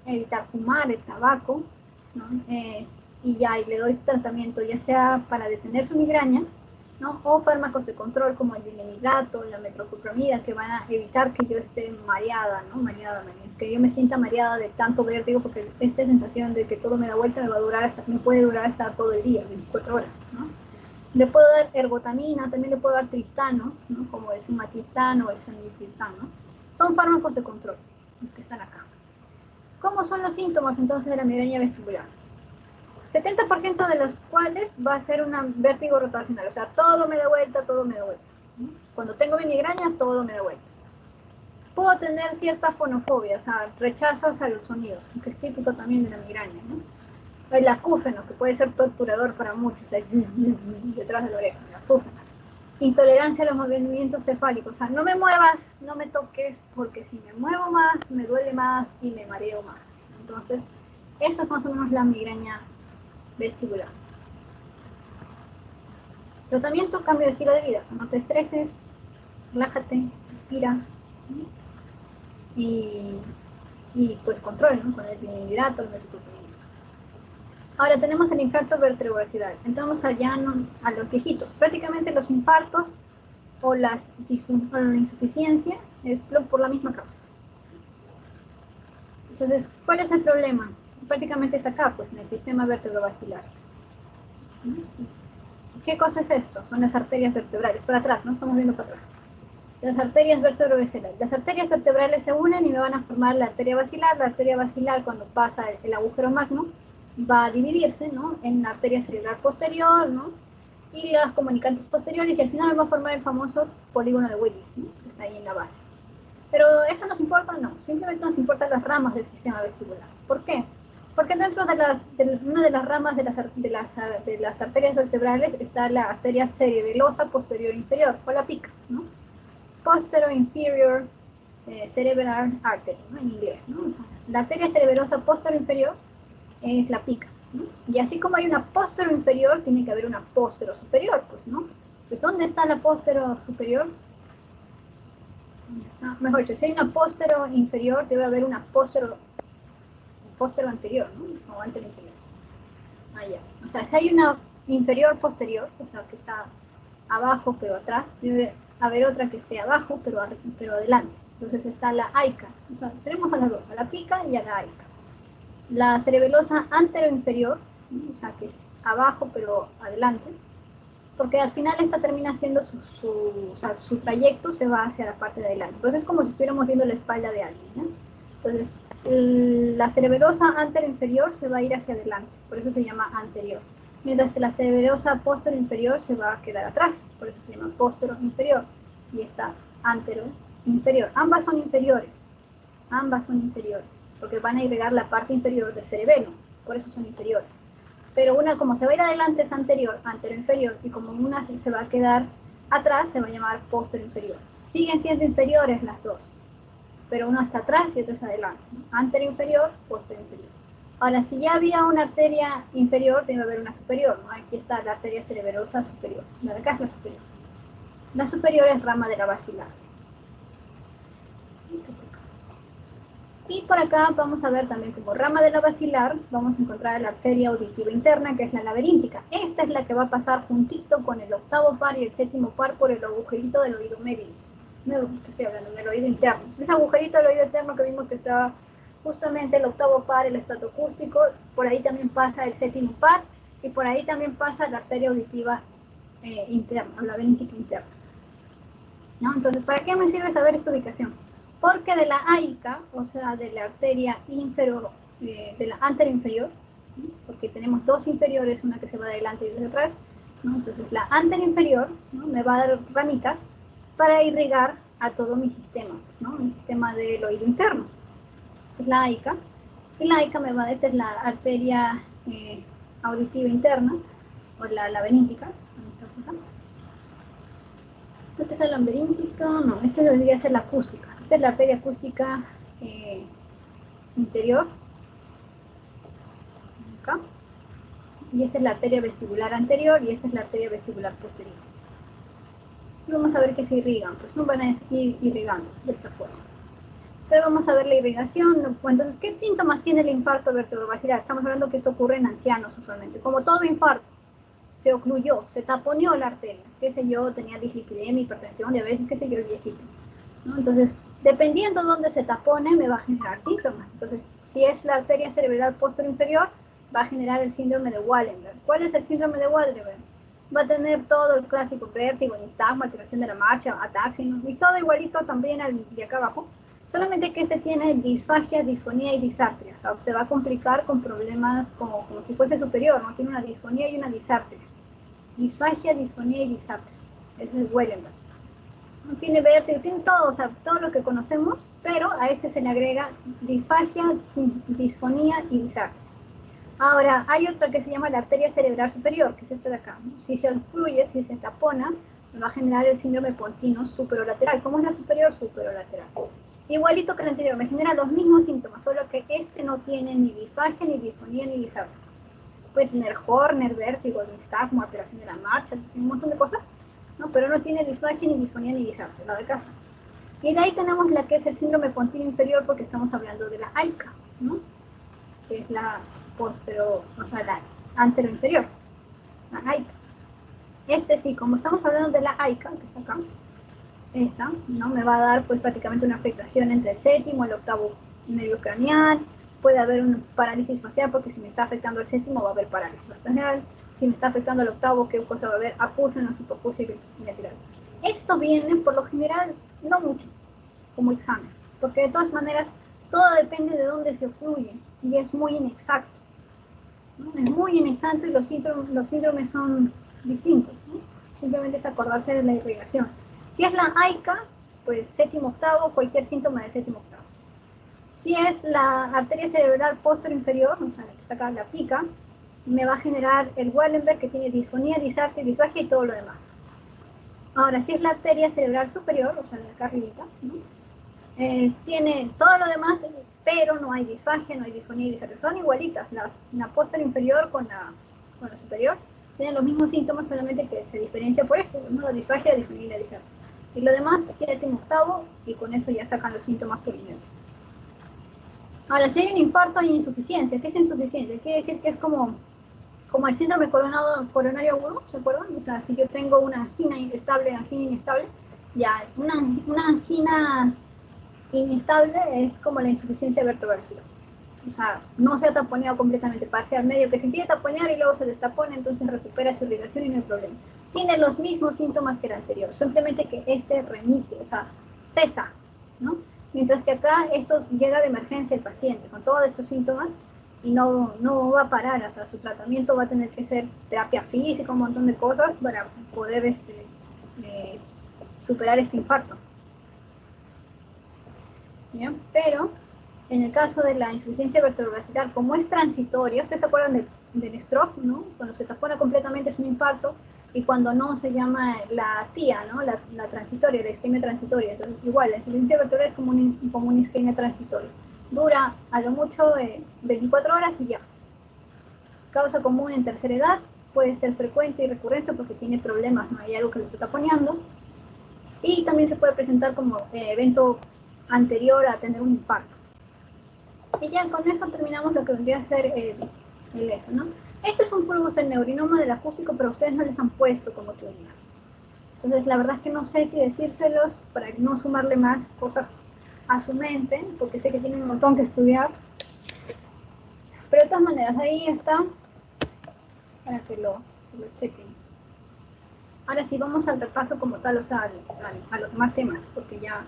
Evitar fumar, el tabaco, ¿no? Y ya y le doy tratamiento ya sea para detener su migraña, ¿no? O fármacos de control como el dilemidato, la metoclopramida, que van a evitar que yo esté mareada, ¿no? Mareada, que yo me sienta mareada de tanto vértigo, porque esta sensación de que todo me da vuelta me puede durar hasta todo el día, 24 horas, ¿no? Le puedo dar ergotamina, también le puedo dar triptanos, ¿no? Como el sumatriptano o el sanitriptano. Son fármacos de control que están acá. ¿Cómo son los síntomas entonces de la migraña vestibular? 70% de los cuales va a ser un vértigo rotacional, o sea, todo me da vuelta, todo me da vuelta. Cuando tengo mi migraña, todo me da vuelta. Puedo tener cierta fonofobia, o sea, rechazo hacia los sonidos, que es típico también de la migraña, ¿no? El acúfeno, que puede ser torturador para muchos, detrás de la oreja, el acúfeno. Intolerancia a los movimientos cefálicos, o sea, no me muevas, no me toques, porque si me muevo más, me duele más y me mareo más. Entonces, eso es más o menos la migraña vestibular. Tratamiento, cambio de estilo de vida, no te estreses, relájate, respira y pues control, ¿no? Con el hidrato, el metoclopramida. Ahora tenemos el infarto vertebrovascular. Entramos allá a los viejitos. Prácticamente los infartos o la insuficiencia es por la misma causa. Entonces, ¿cuál es el problema? Prácticamente está acá, pues en el sistema vertebrovascular. ¿Qué cosa es esto? Son las arterias vertebrales. Para atrás, ¿no? Estamos viendo para atrás. Las arterias vertebrovasculares. Las arterias vertebrales se unen y me van a formar la arteria basilar. La arteria basilar, cuando pasa el agujero magno, va a dividirse, ¿no? En la arteria cerebral posterior, ¿no? Y las comunicantes posteriores, y al final va a formar el famoso polígono de Willis, ¿no? Que está ahí en la base. Pero eso nos importa, no. Simplemente nos importan las ramas del sistema vestibular. ¿Por qué? Porque dentro de una de las ramas de las arterias vertebrales está la arteria cerebelosa posterior inferior, o la PICA, ¿no? Posterior inferior cerebral artery, ¿no? En inglés, ¿no? La arteria cerebelosa posterior inferior es la PICA, ¿no? Y así como hay una posterior inferior, tiene que haber una posterior superior, pues, ¿no? Pues, ¿dónde está la posterior superior? ¿Dónde está? Mejor dicho, si hay una posterior inferior, debe haber una posterior anterior, ¿no? O anterior inferior. Allá. O sea, si hay una inferior posterior, o sea, que está abajo pero atrás, debe haber otra que esté abajo pero adelante. Entonces está la AICA. O sea, tenemos a las dos, a la PICA y a la AICA. La cerebelosa anteroinferior, ¿no? O sea, que es abajo pero adelante, porque al final esta termina siendo o sea, su trayecto se va hacia la parte de adelante. Entonces es como si estuviéramos viendo la espalda de alguien, ¿no? Entonces, la cerebelosa anteroinferior se va a ir hacia adelante, por eso se llama anterior. Mientras que la cerebelosa posterior-inferior se va a quedar atrás, por eso se llama posterior-inferior. Y está antero-inferior. Ambas son inferiores, porque van a irrigar la parte inferior del cerebelo, por eso son inferiores. Pero una, como se va a ir adelante, es anterior, antero-inferior, y como una se va a quedar atrás, se va a llamar posterior-inferior. Siguen siendo inferiores las dos, pero uno está atrás y otro está adelante, ¿no? Anterior inferior, posterior inferior. Ahora, si ya había una arteria inferior, debe haber una superior, ¿no? Aquí está la arteria cerebelosa superior, la de acá es la superior. La superior es rama de la basilar. Y por acá vamos a ver también como rama de la basilar, vamos a encontrar la arteria auditiva interna, que es la laberíntica. Esta es la que va a pasar juntito con el octavo par y el séptimo par por el agujerito del oído medio. No, estoy hablando del oído interno. Ese agujerito del oído interno que vimos que estaba justamente el octavo par, el estratoacústico, por ahí también pasa el séptimo par y por ahí también pasa la arteria auditiva interna, la laberíntica interna, ¿no? Entonces, ¿para qué me sirve saber esta ubicación? Porque de la AICA, o sea, de la arteria inferior, de la anterior inferior, ¿no? Porque tenemos dos inferiores, una que se va de adelante y otra de atrás, ¿no? Entonces la anterior inferior, ¿no? Me va a dar ramitas para irrigar a todo mi sistema, ¿no? Mi sistema del oído interno. Es la AICA. Y la AICA me va a dar, esta es la arteria auditiva interna, o la laberíntica. Esta es la laberíntica, no, esta debería ser la acústica. Esta es la arteria acústica interior. Acá. Y esta es la arteria vestibular anterior y esta es la arteria vestibular posterior. Y vamos a ver que se irrigan, pues no van a ir irrigando de esta forma. Entonces vamos a ver la irrigación. Entonces, ¿qué síntomas tiene el infarto vertebrovascular? Estamos hablando que esto ocurre en ancianos usualmente. Como todo infarto, se ocluyó, se taponeó la arteria, qué sé yo, tenía dislipidemia, hipertensión, diabetes, qué sé yo, el viejito, ¿no? Entonces, dependiendo de dónde se tapone, me va a generar síntomas. Entonces, si es la arteria cerebral posterior inferior, va a generar el síndrome de Wallenberg. ¿Cuál es el síndrome de Wallenberg? Va a tener todo el clásico vértigo, nistagmo, alteración de la marcha, ataxia, y todo igualito también de acá abajo. Solamente que este tiene disfagia, disfonía y disartria. O sea, se va a complicar con problemas como si fuese superior, ¿no? Tiene una disfonía y una disartria. Disfagia, disfonía y disartria. Ese es Wallenberg. No tiene vértigo, tiene todo, o sea, todo lo que conocemos, pero a este se le agrega disfagia, disfonía y disartria. Ahora, hay otra que se llama la arteria cerebral superior, que es esta de acá, ¿no? Si se obstruye, si se tapona, va a generar el síndrome pontino superolateral. ¿Cómo es la superior? Superolateral. Igualito que el anterior, me genera los mismos síntomas, solo que este no tiene ni disfagia, ni disfonía, ni disartria. Puede tener Horner, vértigo, nistagmo, alteración de la marcha, un montón de cosas, ¿no? Pero no tiene disfagia, ni disfonía, ni disartria, la de casa. Y de ahí tenemos la que es el síndrome pontino inferior, porque estamos hablando de la AICA, ¿no? Que es la posterior, o sea, la anterior inferior, la AICA. Este sí, como estamos hablando de la AICA, que está acá, esta, ¿no? Me va a dar pues prácticamente una afectación entre el séptimo y el octavo nervio craneal. Puede haber un parálisis facial porque si me está afectando el séptimo va a haber parálisis facial. Si me está afectando el octavo, ¿qué cosa va a haber? Acúgenos, hipoacusia y bilateral. Esto viene por lo general, no mucho, como examen, porque de todas maneras todo depende de dónde se ocluye y es muy inexacto, ¿no? Es muy inexacto y los síndromes son distintos, ¿no? Simplemente es acordarse de la irrigación. Si es la AICA, pues séptimo octavo, cualquier síntoma del séptimo octavo. Si es la arteria cerebral posterior, o sea, la que saca la pica, me va a generar el Wallenberg, que tiene disfonía, disartria, disfagia y todo lo demás. Ahora, si es la arteria cerebral superior, o sea, la de acá arribita, ¿no? Tiene todo lo demás, pero no hay disfagia, no hay disfonía y disartria. Son igualitas, la posterior inferior con la superior. Tienen los mismos síntomas, solamente que se diferencia por esto, ¿no? La disfagia, la disfonía y la disartria. Y lo demás, 7º, 8º, y con eso ya sacan los síntomas por inercia. Ahora, si hay un infarto, hay insuficiencia. ¿Qué es insuficiencia? Quiere decir que es como el síndrome coronario agudo, ¿se acuerdan? O sea, si yo tengo una angina inestable, ya, una angina inestable es como la insuficiencia vertebral. O sea, no se ha taponeado completamente, parcial, medio que se quiere taponear y luego se destapone, entonces recupera su irrigación y no hay problema. Tiene los mismos síntomas que el anterior, simplemente que este remite, o sea, cesa, ¿no? Mientras que acá esto llega de emergencia el paciente con todos estos síntomas y no va a parar, o sea, su tratamiento va a tener que ser terapia física, un montón de cosas para poder superar este infarto. ¿Ya? Pero en el caso de la insuficiencia vertebrovascular, como es transitoria, ustedes se acuerdan del stroke, ¿no? Cuando se tapona completamente es un infarto, y cuando no se llama la TIA, ¿no? La transitoria, la isquemia transitoria. Entonces, igual, la insuficiencia vertebral es como una isquemia transitoria. Dura a lo mucho 24 horas y ya. Causa común en tercera edad, puede ser frecuente y recurrente porque tiene problemas, ¿no? Hay algo que lo está taponeando. Y también se puede presentar como evento anterior a tener un infarto. Y ya con eso terminamos lo que vendría a ser el eje, ¿no? Esto es un bulbus el neurinoma del acústico, pero ustedes no les han puesto como teoría. Entonces, la verdad es que no sé si decírselos para no sumarle más cosas a su mente, porque sé que tienen un montón que estudiar. Pero de todas maneras, ahí está, para que lo chequen. Ahora sí, vamos al repaso como tal, o sea, a los demás temas, porque ya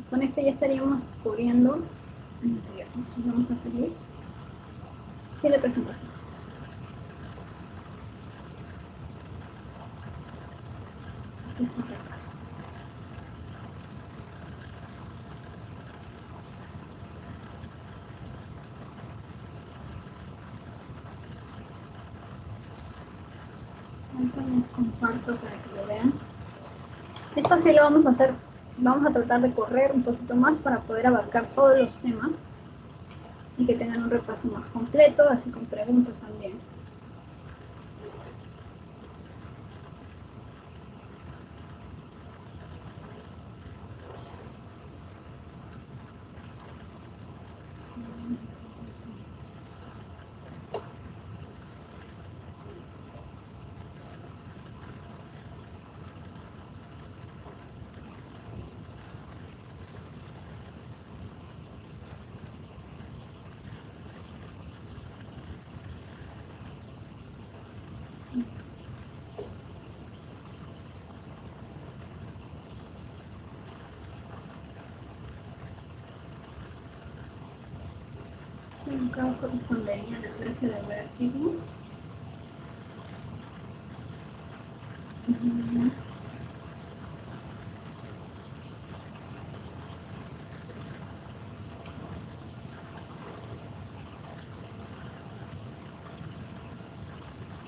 con este ya estaríamos cubriendo. Vamos a seguir. ¿Qué le presentación? Aquí está el repaso. Les comparto para que lo vean. Esto sí lo vamos a hacer, vamos a tratar de correr un poquito más para poder abarcar todos los temas y que tengan un repaso más completo, así con preguntas también. Acá correspondería la clase de vértigo.